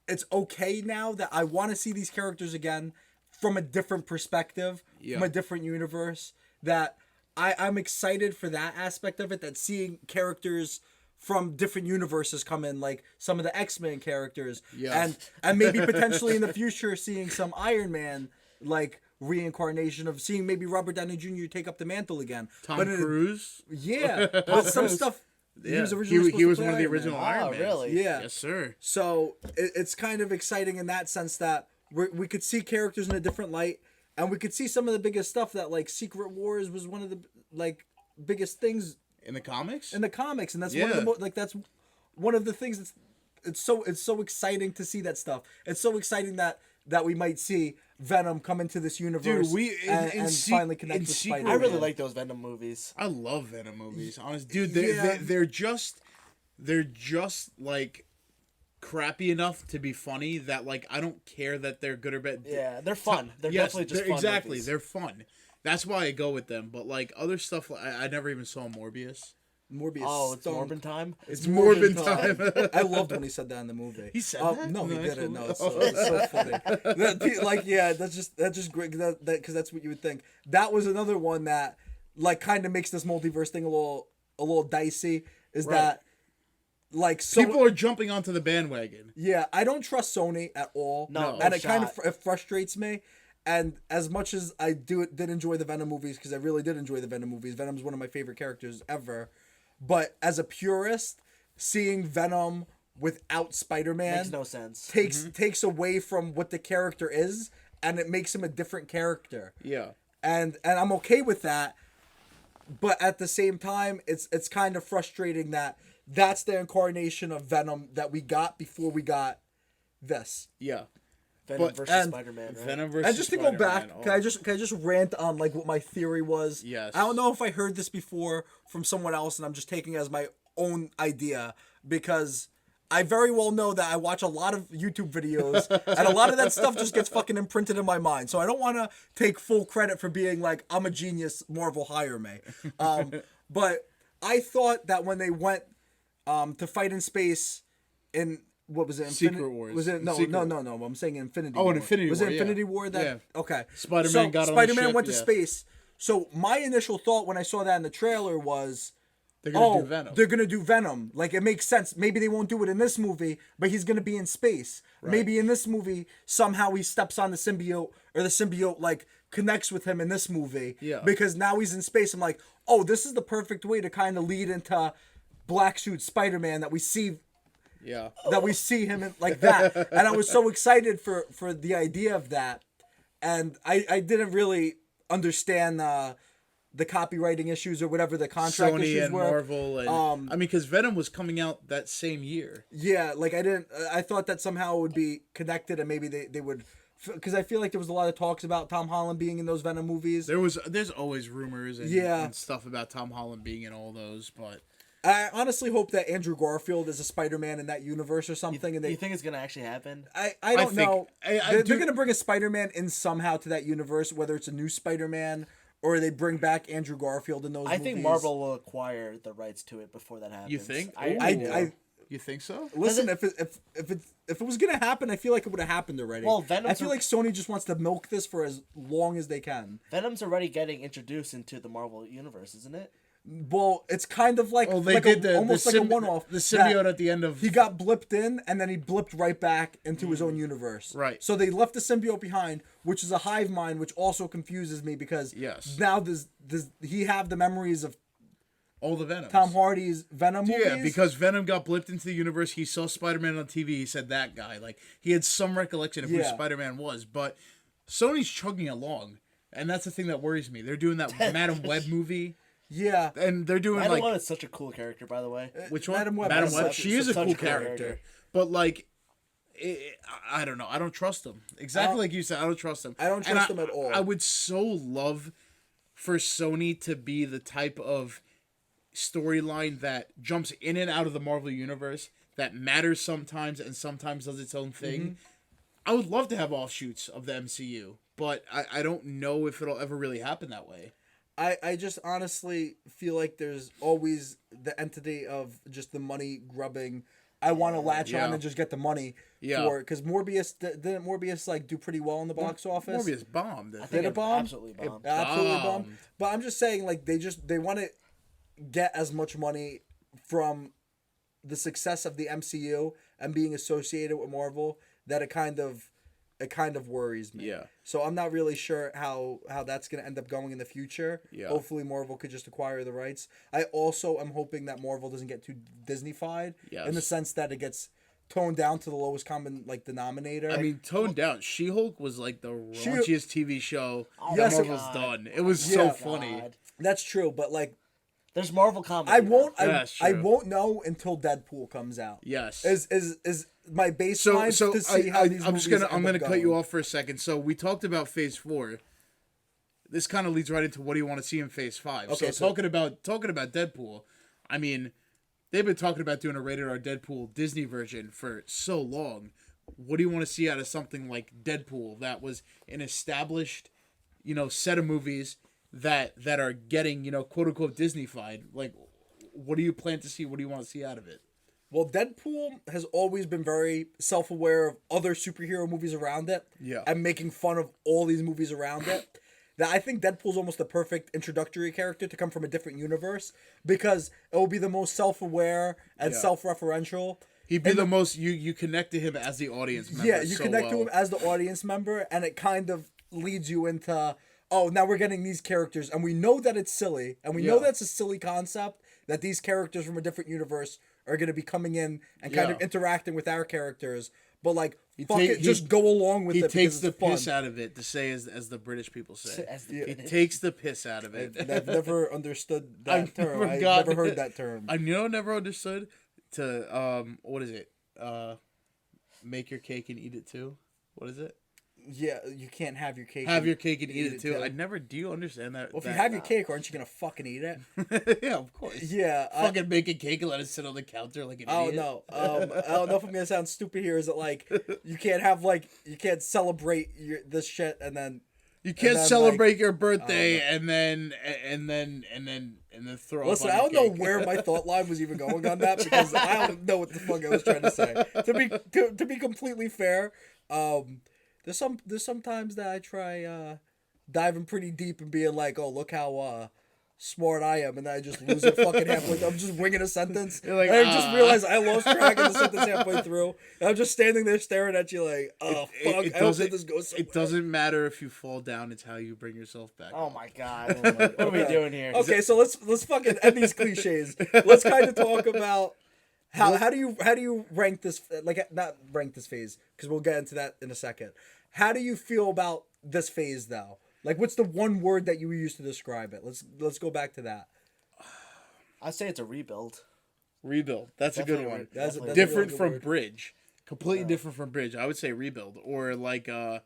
it's okay now that I want to see these characters again from a different perspective, from a different universe, that I'm excited for that aspect of it, that seeing characters from different universes come in, like some of the X-Men characters, and maybe potentially in the future seeing some Iron Man like reincarnation of seeing maybe Robert Downey Jr. take up the mantle again. Tom Cruise? But some stuff. Yeah. He was originally he was supposed to one of play the original Iron Oh, Man. really? Yeah. Yes, sir. So it's kind of exciting in that sense that we could see characters in a different light, and we could see some of the biggest stuff, that like Secret Wars was one of the like biggest things In the comics? in the comics, and that's one of the that's one of the things that's it's so exciting to see that stuff. It's so exciting that we might see Venom come into this universe, and finally connect with Secret Spider-Man. I really like those Venom movies. I love Venom movies, honestly. Dude, they're just like crappy enough to be funny, that like I don't care that they're good or bad. Yeah, they're fun. They're definitely just fun exactly. movies. They're fun. That's why I go with them. But like other stuff, I never even saw Morbius. Morbius. Oh, it's stunk. Morbin time. It's Morbin Morbin time. I loved when he said that in the movie. He said that? No, he No, didn't. No, actually. it's so funny. That's just great. Because that's what you would think. That was another one that like kind of makes this multiverse thing a little dicey. Is that like People are jumping onto the bandwagon. Yeah, I don't trust Sony at all. No, and no it kind of shot. it frustrates me. And as much as I did enjoy the Venom movies, because I really did enjoy the Venom movies, Venom's one of my favorite characters ever. But as a purist, seeing Venom without Spider-Man Makes no sense. takes away from what the character is, and it makes him a different character. Yeah. And I'm okay with that. But at the same time, it's kind of frustrating that that's the incarnation of Venom that we got before we got this. Yeah. Venom But- versus and Spider-Man. Right? Venom versus And just to go back, Spider-Man. can I just rant on like what my theory was? Yes. I don't know if I heard this before from someone else, and I'm just taking it as my own idea. because I very well know that I watch a lot of YouTube videos and a lot of that stuff just gets fucking imprinted in my mind. So I don't want to take full credit for being like, I'm a genius, Marvel, hire me. But I thought that when they went to fight in space in, what was it? Secret Wars. Was it? No. I'm saying Infinity War. Oh, Infinity was War, it Infinity yeah. War that? Yeah. Okay. Spider-Man got on the Spider-Man ship, went to yeah. space. So my initial thought when I saw that in the trailer was, They're gonna do Venom. they're gonna do Venom. Like, it makes sense. Maybe they won't do it in this movie, but he's gonna be in space. Right. Maybe in this movie somehow he steps on the symbiote, or the symbiote like connects with him in this movie. Yeah. Because now he's in space. I'm like, oh, this is the perfect way to kind of lead into Black Suit Spider-Man that we see. Yeah. That we see him in, like that. And I was so excited for the idea of that. And I didn't really understand the copywriting issues or whatever the contract Sony issues and were. Marvel and I mean, because Venom was coming out that same year. Yeah, like I thought that somehow it would be connected, and maybe they would, because I feel like there was a lot of talks about Tom Holland being in those Venom movies. There's always rumors and stuff about Tom Holland being in all those, but I honestly hope that Andrew Garfield is a Spider-Man in that universe or something. You think it's gonna actually happen? I don't know. They're do- going to bring a Spider-Man in somehow to that universe, whether it's a new Spider-Man or they bring back Andrew Garfield in those movies. I think Marvel will acquire the rights to it before that happens. You think? You think so? Listen, if it was gonna happen, I feel like it would have happened already. Well, I feel like Sony just wants to milk this for as long as they can. Venom's already getting introduced into the Marvel universe, isn't it? Well, it's kind of like, They like did almost like a one-off. The symbiote at the end of He got blipped in, and then he blipped right back into his own universe. Right. So they left the symbiote behind, which is a hive mind, which also confuses me because now does he have the memories of all the Venoms. Tom Hardy's Venom movies? Yeah, because Venom got blipped into the universe. He saw Spider-Man on TV. He said that guy. Like, he had some recollection of who Spider-Man was. But Sony's chugging along, and that's the thing that worries me. They're doing that Madam Web movie. Yeah. And they're doing Madam Web is such a cool character, by the way. Which one? Madam Web. Madam Web. She is a such cool character. But, like, I don't know. I don't trust them. Exactly like you said, I don't trust them. I don't trust them at all. I would so love for Sony to be the type of storyline that jumps in and out of the Marvel universe, that matters sometimes and sometimes does its own thing. Mm-hmm. I would love to have offshoots of the MCU, but I don't know if it'll ever really happen that way. I just honestly feel like there's always the entity of just the money grubbing. I want to latch on and just get the money for it. Because didn't Morbius like do pretty well in the box office? Morbius bombed. Did it bomb? Absolutely bombed. Absolutely bombed. But I'm just saying, like, they want to get as much money from the success of the MCU and being associated with Marvel that it kind of worries me. Yeah. So I'm not really sure how that's going to end up going in the future. Yeah. Hopefully Marvel could just acquire the rights. I also am hoping that Marvel doesn't get too Disney-fied in the sense that it gets toned down to the lowest common denominator. I mean, toned down. She-Hulk was like the raunchiest TV show that Marvel's done. It was so funny. That's true, but like, there's Marvel comedy. I won't know until Deadpool comes out. Yes. Is my baseline to see how these movies I'm gonna cut you off for a second. So we talked about Phase 4. This kind of leads right into what do you want to see in Phase 5. Okay, so talking about Deadpool, I mean, they've been talking about doing a rated R Deadpool Disney version for so long. What do you want to see out of something like Deadpool that was an established, set of movies that are getting, quote unquote Disney-fied? Like, what do you plan to see? What do you want to see out of it? Well, Deadpool has always been very self-aware of other superhero movies around it. Yeah. And making fun of all these movies around it. That I think Deadpool's almost the perfect introductory character to come from a different universe because it will be the most self-aware and self-referential. He'd be the most you connect to him as the audience member. Yeah, you connect to him as the audience member, and it kind of leads you into, oh, now we're getting these characters, and we know that it's silly, and we know that's a silly concept, that these characters from a different universe are going to be coming in and kind of interacting with our characters, but like, just go along with it. He takes the fun. piss out of it, to say as the British people say. He British. takes the piss out of it. I've never understood that term. I've never heard that term. I never understood to what is it? Make your cake and eat it too. What is it? Yeah, you can't have your cake. Have your cake and eat it too. I never. Do you understand that? Well, if you have your cake, aren't you gonna fucking eat it? Yeah, of course. Yeah. Fucking make a cake and let it sit on the counter like an idiot. No. I don't know if I'm gonna sound stupid here. Is it like you can't celebrate this shit and then you can't then, celebrate your birthday and then throw. Listen, up on I don't your know cake. where my thought line was even going on that because I don't know what the fuck I was trying to say. To be completely fair, there's some times that I try diving pretty deep and being like, oh, look how smart I am, and then I just lose it fucking halfway. I'm just winging a sentence. You're like, and I just realized I lost track of the sentence halfway through. And I'm just standing there staring at you like, oh fuck, I hope that this goes somewhere. It doesn't matter if you fall down; it's how you bring yourself back. Oh my god, what are we doing here? Okay, so let's fucking end these cliches. Let's kind of talk about how do you rank this, like, not rank this phase, because we'll get into that in a second. How do you feel about this phase though? Like, what's the one word that you use to describe it? Let's go back to that. I'd say it's a rebuild. Rebuild. That's Definitely a good one. That's Different a really good from word. bridge. Completely different from bridge. I would say rebuild, or like I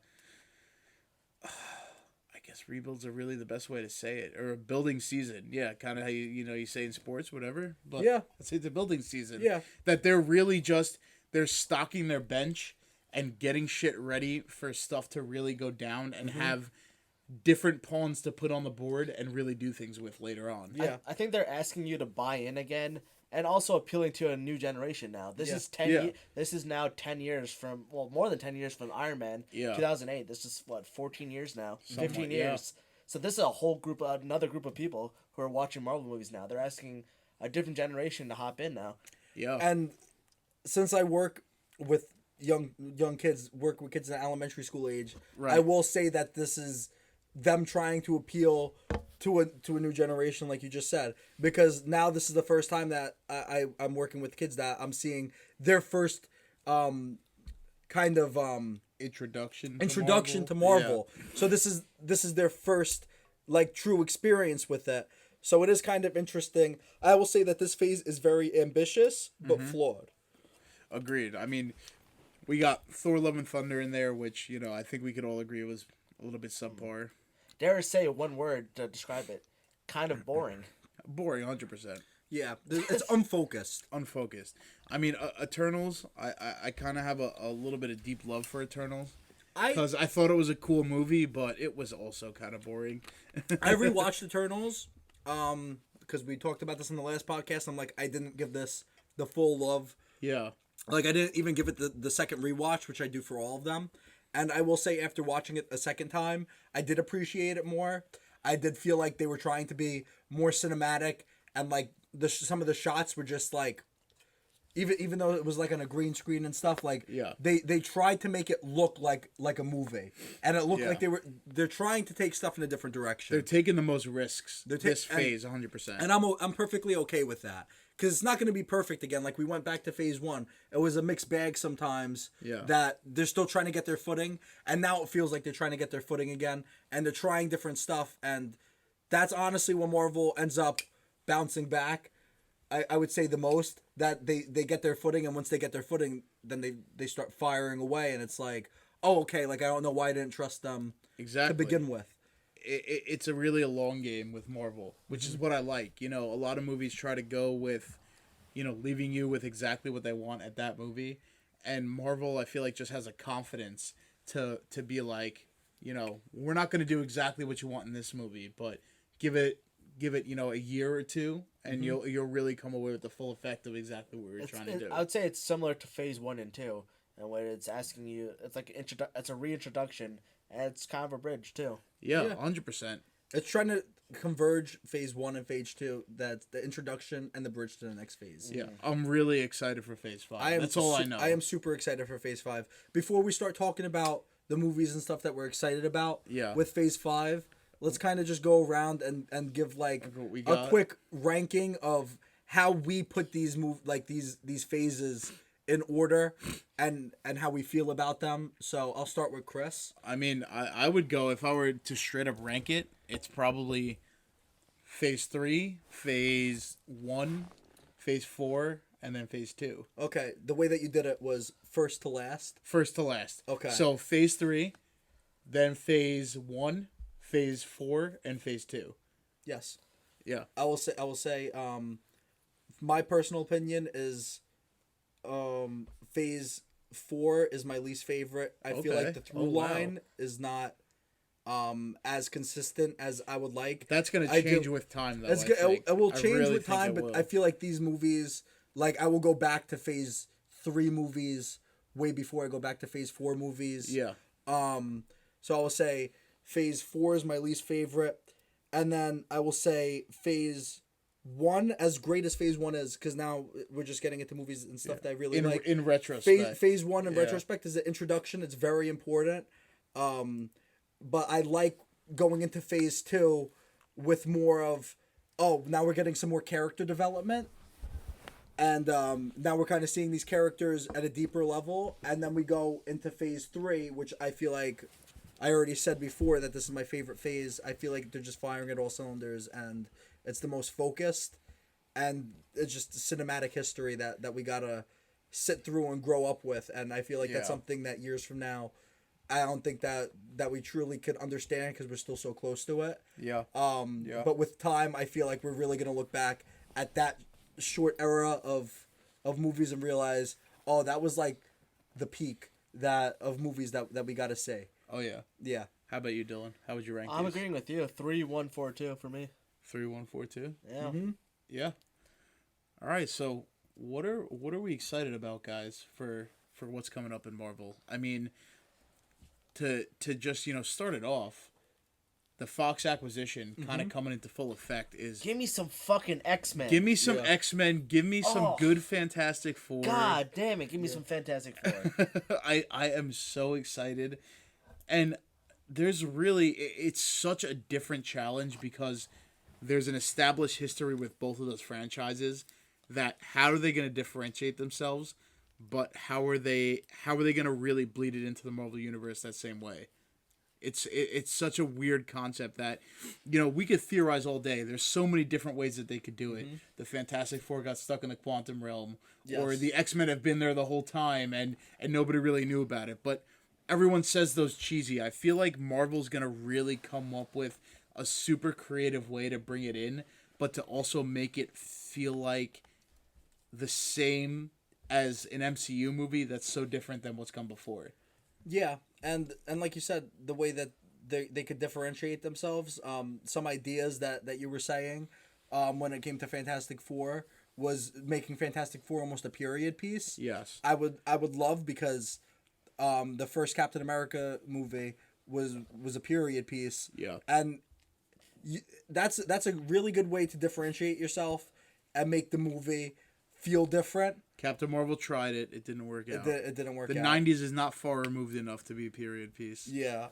guess rebuilds are really the best way to say it, or a building season. Yeah, kind of how you say in sports, whatever. But Yeah. I'd say it's a building season. Yeah. That they're really they're stocking their bench and getting shit ready for stuff to really go down and have different pawns to put on the board and really do things with later on. Yeah. I think they're asking you to buy in again, and also appealing to a new generation now. This is 10. Yeah. This is now 10 years from, well, more than 10 years from Iron Man. Yeah. 2008. This is what, 14 years now. Somewhat, 15 yeah. years. So this is a whole group, another group of people who are watching Marvel movies now. They're asking a different generation to hop in now. Yeah. And since I work with young kids, work with kids in elementary school age, Right. I will say that this is them trying to appeal to a new generation, like you just said, because now this is the first time that I'm working with kids that I'm seeing their first kind of introduction to Marvel. Yeah. So this is their first like true experience with it. So it is kind of interesting. I will say that this phase is very ambitious but flawed. Agreed. I mean, we got Thor: Love and Thunder in there, which I think we could all agree was a little bit subpar. Dare I say one word to describe it? Kind of boring. Boring, 100%. Yeah, it's unfocused. Unfocused. I mean, Eternals. I kind of have a little bit of deep love for Eternals because I thought it was a cool movie, but it was also kind of boring. I rewatched Eternals, because we talked about this in the last podcast. I'm like, I didn't give this the full love. Yeah. Like, I didn't even give it the second rewatch, which I do for all of them. And I will say, after watching it a second time, I did appreciate it more. I did feel like they were trying to be more cinematic, and like some of the shots were just like, even though it was like on a green screen and stuff, like they tried to make it look like a movie, and it looked like they're trying to take stuff in a different direction. They're taking the most risks this phase, 100%. And I'm perfectly okay with that. Because it's not going to be perfect again. Like, we went back to phase 1. It was a mixed bag sometimes. Yeah. That they're still trying to get their footing. And now it feels like they're trying to get their footing again. And they're trying different stuff. And that's honestly when Marvel ends up bouncing back. I would say the most. That they get their footing. And once they get their footing, then they start firing away. And it's like, oh, okay. Like, I don't know why I didn't trust them to begin with. It's a really a long game with Marvel, which is what I like. A lot of movies try to go with, leaving you with exactly what they want at that movie. And Marvel, I feel like, just has a confidence to be like, we're not going to do exactly what you want in this movie, but give it, a year or two, and you'll really come away with the full effect of exactly what we were trying to do. I would say it's similar to phase 1 and 2, and where it's asking you, it's like it's a reintroduction. And it's kind of a bridge, too. Yeah, 100%. It's trying to converge phase 1 and phase 2. That's the introduction and the bridge to the next phase. Yeah, I'm really excited for phase 5. That's all I know. I am super excited for phase 5. Before we start talking about the movies and stuff that we're excited about with phase 5, let's kind of just go around and give like a quick ranking of how we put these these phases in order and how we feel about them. So I'll start with Chris. I mean, I would go, if I were to straight up rank it, it's probably phase 3, phase 1, phase 4, and then phase 2. Okay, the way that you did it was first to last. First to last. Okay. So phase 3, then Phase 1, Phase 4, and Phase 2. Yes. Yeah. I will say my personal opinion is Phase 4 is my least favorite. I feel like the through line is not as consistent as I would like. That's going to change with time, though. It will change with time, but I feel like these movies, like, I will go back to Phase 3 movies way before I go back to Phase 4 movies. Yeah. So I will say Phase 4 is my least favorite. And then I will say Phase 1, as great as Phase 1 is, because now we're just getting into movies and stuff that I really like. In retrospect. Phase 1 in retrospect is an introduction. It's very important. But I like going into Phase 2 with more of, now we're getting some more character development. And now we're kind of seeing these characters at a deeper level. And then we go into Phase 3, which I feel like, I already said before that this is my favorite phase. I feel like they're just firing at all cylinders, and it's the most focused. And it's just cinematic history that we got to sit through and grow up with. And I feel like that's something that years from now, I don't think that we truly could understand because we're still so close to it. Yeah. But with time, I feel like we're really going to look back at that short era of movies and realize, that was like the peak of movies that we got to see. Oh, yeah. Yeah. How about you, Dylan? How would you rank I'm these? agreeing with you. 3, 1, 4, 2 for me. 3, 1, 4, 2? Yeah. Mm-hmm. Yeah. All right, so what are we excited about, guys, for what's coming up in Marvel? I mean, to just, start it off, the Fox acquisition kind of coming into full effect is... Give me some fucking X-Men. Give me some X-Men. Give me some good Fantastic Four. God damn it. Give me some Fantastic Four. I am so excited. And there's really... It's such a different challenge because there's an established history with both of those franchises that how are they going to differentiate themselves, but how are they going to really bleed it into the Marvel Universe that same way? It's such a weird concept that, we could theorize all day. There's so many different ways that they could do it. The Fantastic Four got stuck in the quantum realm, or the X-Men have been there the whole time and nobody really knew about it. But everyone says those cheesy. I feel like Marvel's going to really come up with a super creative way to bring it in, but to also make it feel like the same as an MCU movie that's so different than what's come before. Yeah, and like you said, the way that they could differentiate themselves, some ideas that you were saying when it came to Fantastic Four was making Fantastic Four almost a period piece. Yes. I would love, because the first Captain America movie was a period piece. Yeah. And that's a really good way to differentiate yourself and make the movie feel different. Captain Marvel tried it. It didn't work out. It didn't work out. The 90s is not far removed enough to be a period piece. Yeah.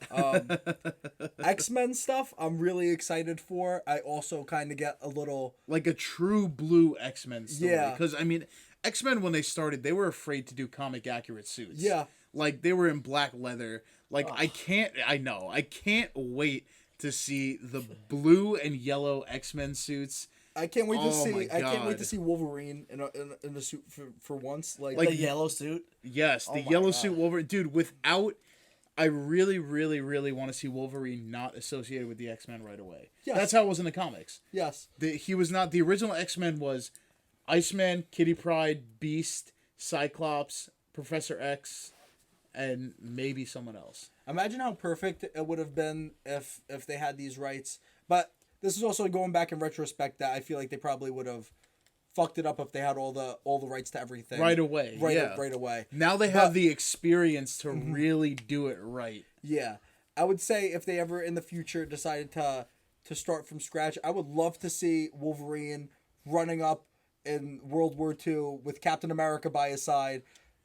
X-Men stuff, I'm really excited for. I also kind of get a little... Like a true blue X-Men story. Yeah. Because, I mean, X-Men, when they started, they were afraid to do comic-accurate suits. Yeah. Like, they were in black leather. Like, I can't wait to see the blue and yellow X-Men suits. I can't wait to see. I can't wait to see Wolverine in a suit for once. Like the yellow suit. Yes, the yellow suit Wolverine, dude. I really, really, really want to see Wolverine not associated with the X-Men right away. Yes. That's how it was in the comics. Yes. He was not. The original X-Men was Iceman, Kitty Pryde, Beast, Cyclops, Professor X, and maybe someone else. Imagine how perfect it would have been if they had these rights. But this is also going back in retrospect that I feel like they probably would have fucked it up if they had all the rights to everything right away. Right away. Now they have the experience to really do it right. Yeah, I would say if they ever in the future decided to start from scratch, I would love to see Wolverine running up in World War II with Captain America by his side,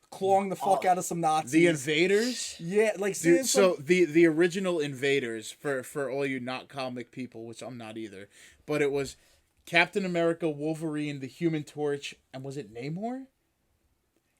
clawing the fuck out of some Nazis. The Invaders? Yeah, like dude, so the original Invaders, for all you not comic people, which I'm not either, but it was Captain America, Wolverine, the Human Torch, and was it Namor?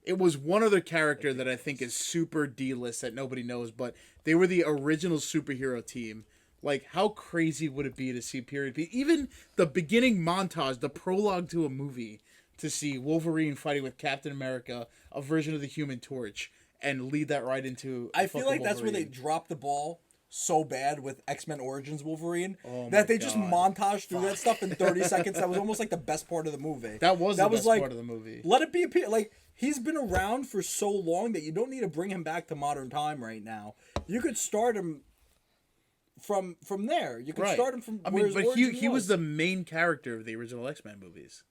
It was one other character that I think is super D-list that nobody knows, but they were the original superhero team. Like, how crazy would it be to see period piece? Even the beginning montage, the prologue to a movie, to see Wolverine fighting with Captain America, a version of the Human Torch, and lead that right into... I feel like that's where they dropped the ball so bad with X-Men Origins Wolverine Oh that my they just God. montage through that stuff in 30 seconds. That was almost like the best part of the movie. That was the best like, part of the movie. Let it be like he's been around for so long that you don't need to bring him back to modern time right now. You could start him from there. You could start him from. I where mean, his but origin he was the main character of the original X-Men movies.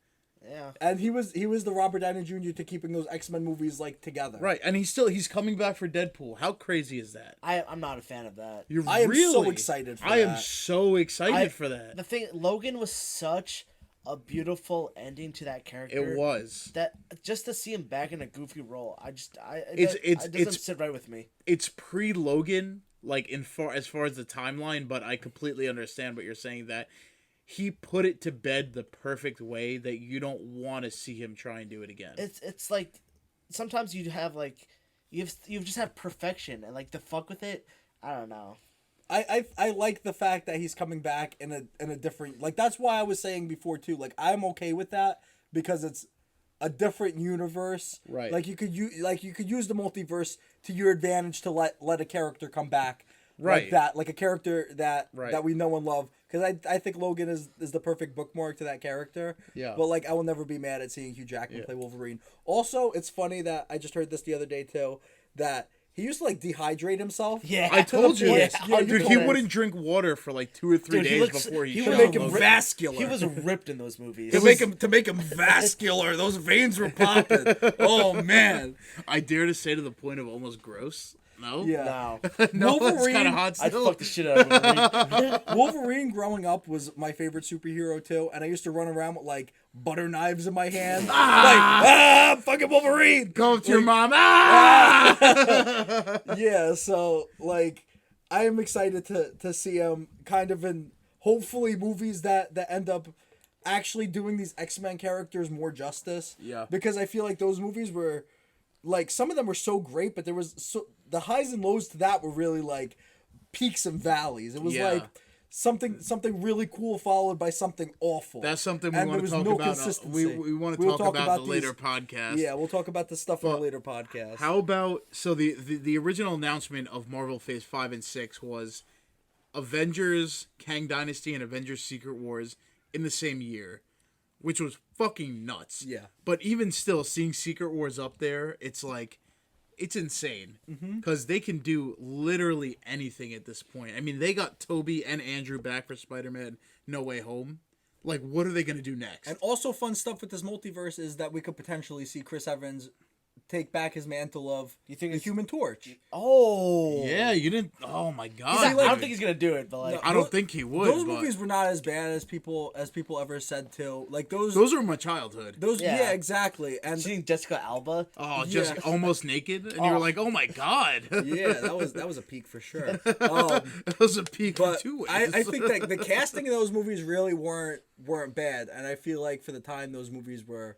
Yeah. and he was the Robert Downey Jr. to keeping those X-Men movies like together. Right, and he's coming back for Deadpool. How crazy is that? I'm not a fan of that. I am really? so excited for I am that. so excited for that. The thing, Logan was such a beautiful ending to that character. It was. That just to see him back in a goofy role, It's it doesn't sit right with me. It's pre-Logan, like as far as the timeline, but I completely understand what you're saying, that he put it to bed the perfect way that you don't want to see him try and do it again. It's like sometimes you have like you've just had perfection and like to fuck with it. I don't know. I like the fact that he's coming back in a different, like, that's why I was saying before too, like, I'm okay with that because it's a different universe. Right. Like you could use the multiverse to your advantage to let a character come back. Right. Like that, like a character that Right. that we know and love. Because I think Logan is the perfect bookmark to that character. Yeah. But like I will never be mad at seeing Hugh Jackman play Wolverine. Also, it's funny that I just heard this the other day too, that he used to like dehydrate himself. Yeah, I told you, Yeah, Yeah, dude. you He told wouldn't drink water for like 2 or 3 Dude, he days looks- before he he shot was to make him Logan. vascular. He was ripped in those movies. to make him vascular. Those veins were popping. Oh man. I dare to say to the point of almost gross. No. Yeah. No, No, it's Wolverine- kind of hot I'd still. fuck the shit out of Wolverine. Wolverine growing up was my favorite superhero too, and I used to run around with like butter knives in my hand. Fucking Wolverine! Go up to your mom. Yeah, so like I am excited to see him kind of in hopefully movies that end up actually doing these X-Men characters more justice. Yeah. Because I feel like those movies were like some of them were so great, but there was the highs and lows to that were really like peaks and valleys. It was Yeah. like something really cool followed by something awful. That's something we And want there to was talk no about. consistency. We want to We'll talk about the these- later podcast. Yeah, we'll talk about this stuff in a later podcast. How about the original announcement of Marvel Phase 5 and 6 was Avengers Kang Dynasty and Avengers Secret Wars in the same year, which was fucking nuts. Yeah. But even still, seeing Secret Wars up there, it's like, it's insane. Because they can do literally anything at this point. I mean, they got Toby and Andrew back for Spider-Man No Way Home. Like, what are they going to do next? And also fun stuff with this multiverse is that we could potentially see Chris Evans take back his mantle of You think the it's- Human Torch. Oh, yeah, you didn't... Oh, my God. I don't dude. think he's gonna do it, but like, I don't think he would. Those but movies were not as bad as people ever said too. Like those Those were my childhood. Yeah. yeah, exactly. And seeing Jessica Alba. Oh, just Yeah. almost naked, and you were like, "Oh my God!" yeah, that was a peak for sure. That was a peak in But 2 ways. I think that the casting of those movies really weren't bad, and I feel like for the time those movies were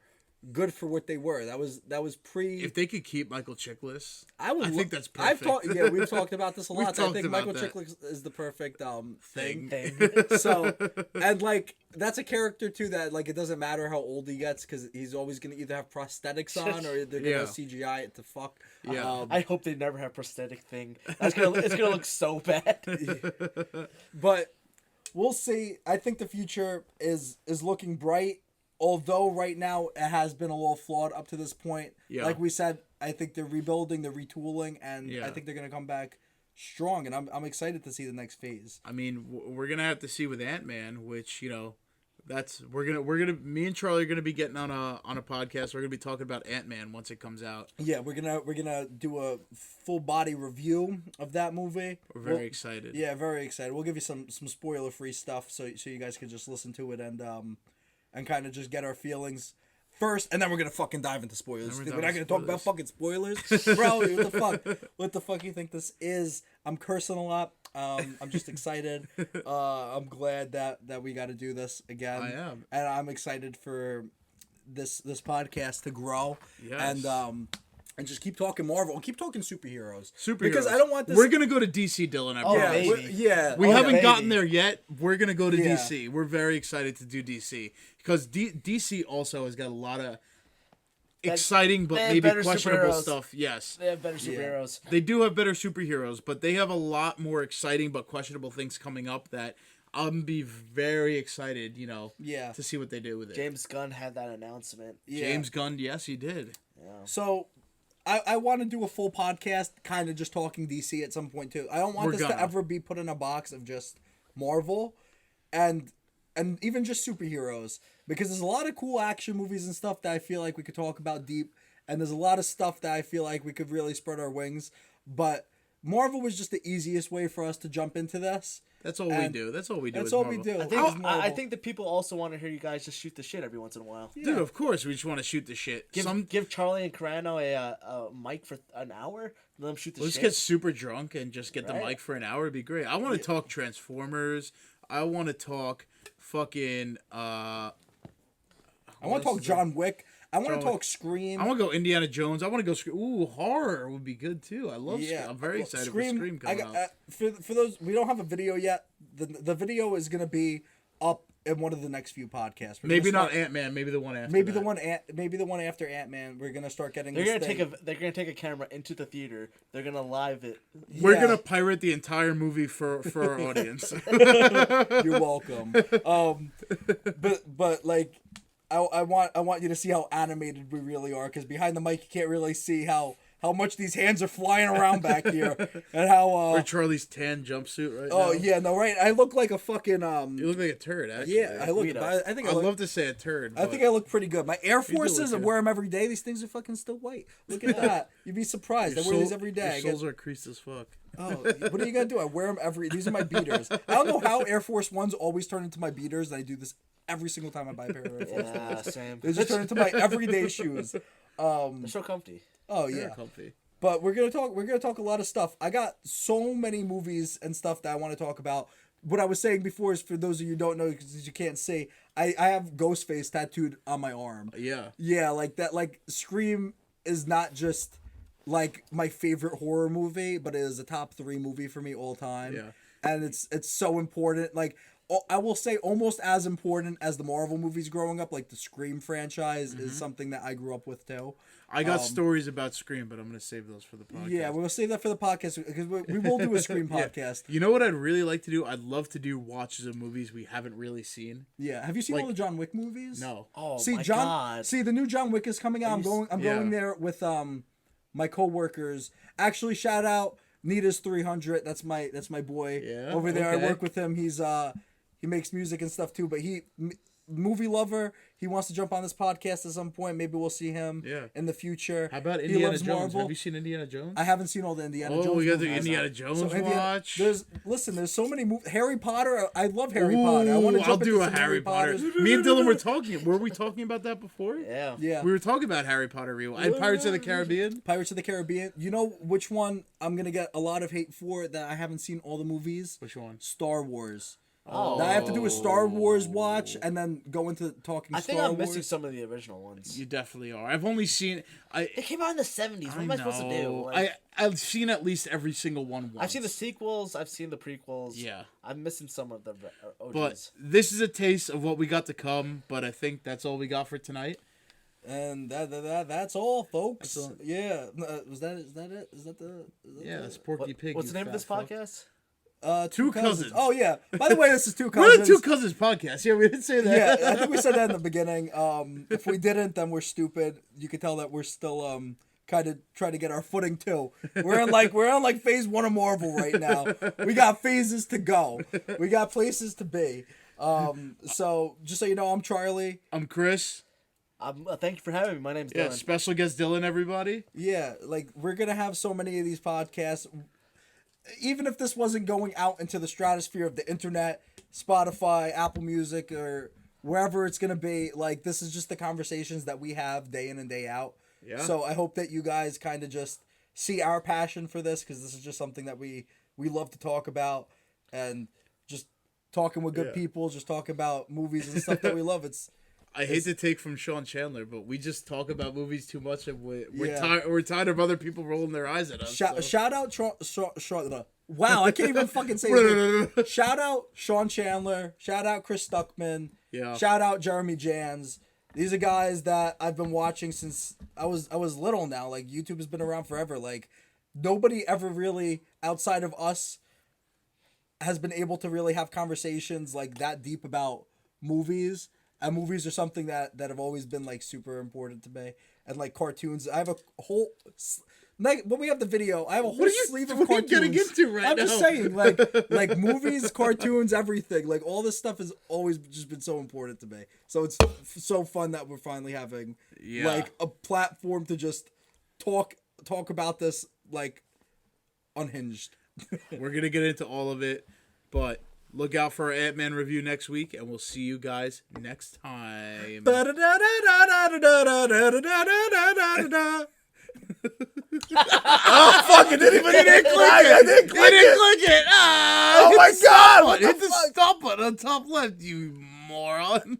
good for what they were. That was pre. if they could keep Michael Chiklis, I think that's I've perfect. we've talked about this a We've lot. I talked think about Michael that. Chiklis is the perfect thing. Thing. So, and like that's a character too that like it doesn't matter how old he gets because he's always gonna either have prosthetics on or they're gonna Yeah. CGI it to fuck. Yeah. I hope they never have prosthetic thing. It's gonna look so bad. But we'll see. I think the future is looking bright. Although right now it has been a little flawed up to this point. Yeah. Like we said, I think they're rebuilding, they're retooling, and Yeah. I think they're gonna come back strong. And I'm excited to see the next phase. I mean, we're gonna have to see with Ant-Man, which we're gonna me and Charlie are gonna be getting on a podcast. We're gonna be talking about Ant-Man once it comes out. Yeah, we're gonna do a full body review of that movie. We're very excited. Yeah, very excited. We'll give you some spoiler free stuff so you guys can just listen to it and kind of just get our feelings first, and then we're gonna fucking dive into spoilers. Then We're we're not diving gonna into talk about fucking spoilers, bro. What the fuck? What the fuck you think this is? I'm cursing a lot. I'm just excited. I'm glad that we got to do this again. I am. and I'm excited for this podcast to grow. Yes. And just keep talking Marvel and keep talking superheroes. Superheroes. Because I don't want this. We're gonna go to DC, Dylan. I Oh, yeah, promise. baby. yeah. We Oh, haven't yeah. gotten there yet. We're gonna go to Yeah. DC. We're very excited to do DC because DC also has got a lot of exciting but they have maybe better questionable superheroes. stuff. Yes. They have better superheroes. They do have better superheroes, but they have a lot more exciting but questionable things coming up that I'm be very excited, to see what they do with it. James Gunn had that announcement. James Gunn, yes, he did. Yeah. So I want to do a full podcast kind of just talking DC at some point too. I don't want to ever be put in a box of just Marvel and even just superheroes, because there's a lot of cool action movies and stuff that I feel like we could talk about deep, and there's a lot of stuff that I feel like we could really spread our wings, but Marvel was just the easiest way for us to jump into this. That's all we do. That's all we do. That's all we do. I think that people also want to hear you guys just shoot the shit every once in a while. Yeah. Dude, of course we just want to shoot the shit. Give Charlie and Carano a mic for an hour. Let them shoot the shit. Let's get super drunk and just get the mic for an hour. It'd be great. I want to talk Transformers. I want to talk fucking. I want to talk John Wick. I want to talk Scream. I want to go Indiana Jones. I want to go Scream. Ooh, horror would be good too. I love Scream. I'm very excited for Scream coming out. For those, we don't have a video yet. The video is going to be up in one of the next few podcasts. Maybe not Ant-Man. Maybe the one after. Maybe the one after Ant-Man. We're gonna start getting. They're gonna take a camera into the theater. They're gonna live it. We're gonna pirate the entire movie for our audience. You're welcome. But like, I want you to see how animated we really are, because behind the mic you can't really see how much these hands are flying around back here, and how or Charlie's tan jumpsuit right now. Oh yeah, no, right. I look like a fucking You look like a turd, actually. Yeah, I look. I think I'd love to say a turd. I think I look pretty good. My Air Forces, I wear them every day. These things are fucking still white. Look at that. You'd be surprised. I wear these every day. Your soles are creased as fuck. Oh, what are you gonna do? I wear them these are my beaters. I don't know how Air Force Ones always turn into my beaters, and I do this every single time I buy a pair of Air Force Ones. Yeah, same. They just turn into my everyday shoes. They're so comfy. Oh yeah. They're comfy. But we're gonna talk a lot of stuff. I got so many movies and stuff that I want to talk about. What I was saying before is, for those of you who don't know, because you can't see, I have Ghostface tattooed on my arm. Yeah. Yeah, like that. Like, Scream is not just like my favorite horror movie, but it is a top 3 movie for me all time. Yeah. And it's so important. Like, I will say almost as important as the Marvel movies growing up. Like, the Scream franchise is something that I grew up with too. I got stories about Scream, but I'm going to save those for the podcast. Yeah, we'll save that for the podcast, because we will do a Scream podcast. You know what I'd really like to do? I'd love to do watches of movies we haven't really seen. Yeah, have you seen all the John Wick movies? No. Oh see, my God. See, the new John Wick is coming out. I'm going there with my coworkers. Actually, shout out Nita's 300. That's my boy over there. Okay. I work with him. He makes music and stuff too, but movie lover. He wants to jump on this podcast at some point. Maybe we'll see him in the future. How about Indiana Jones? Marvel. Have you seen Indiana Jones? I haven't seen all the Indiana Jones. Oh, we got the movies. Indiana Jones watch. There's so many movies. Harry Potter. I love Harry Potter. I want to jump I'll do into a some Harry Potter. Potters. Me and Dylan were talking. Were we talking about that before? Yeah. Yeah. We were talking about Harry Potter and Pirates of the Caribbean. Pirates of the Caribbean. You know which one I'm gonna get a lot of hate for, that I haven't seen all the movies? Which one? Star Wars. Oh. Now I have to do a Star Wars watch and then go into talking I Star think I'm Wars. missing some of the original ones. You definitely are. I've only seen. They came out in the 70s. What am I supposed to do? I've seen at least every single one once. I've seen the sequels. I've seen the prequels. Yeah. I'm missing some of the OGs. But this is a taste of what we got to come. But I think that's all we got for tonight. And that's all, folks. That's all. Yeah. Is that it? Is that the? That's Porky Pig. What's the name of this podcast? Two Cousins. Oh yeah. By the way, this is Two Cousins. We're the Two Cousins podcast. Yeah, we didn't say that. Yeah, I think we said that in the beginning. If we didn't, then we're stupid. You can tell that we're still kind of trying to get our footing too. We're on like phase 1 of Marvel right now. We got phases to go. We got places to be. So just so you know, I'm Charlie. I'm Chris. Thank you for having me. My name's Dylan. Special guest Dylan, everybody. Yeah, like, we're gonna have so many of these podcasts. Even if this wasn't going out into the stratosphere of the internet, Spotify, Apple Music, or wherever it's going to be, like, this is just the conversations that we have day in and day out. Yeah. So I hope that you guys kind of just see our passion for this, because this is just something that we love to talk about, and just talking with good people, just talking about movies and stuff that we love. I hate to take from Sean Chandler, but we just talk about movies too much, and we're tired of other people rolling their eyes at us. Shout out Sean. Wow, I can't even fucking say it. Shout out Sean Chandler. Shout out Chris Stuckman. Yeah. Shout out Jeremy Jans. These are guys that I've been watching since I was little now. Like, YouTube has been around forever. Like, nobody ever really, outside of us, has been able to really have conversations like that deep about movies. And movies are something that have always been like super important to me. And like cartoons, I have a whole like when we have the video, I have a whole sleeve of cartoons. What are you getting into right now? I'm just saying, like movies, cartoons, everything. Like all this stuff has always just been so important to me. So it's so fun that we're finally having like a platform to just talk about this like unhinged. We're gonna get into all of it, but look out for our Ant-Man review next week, and we'll see you guys next time. Oh fuck! It didn't click it. I didn't click it. Ah, oh my god! Hit the stop button on top left, you moron.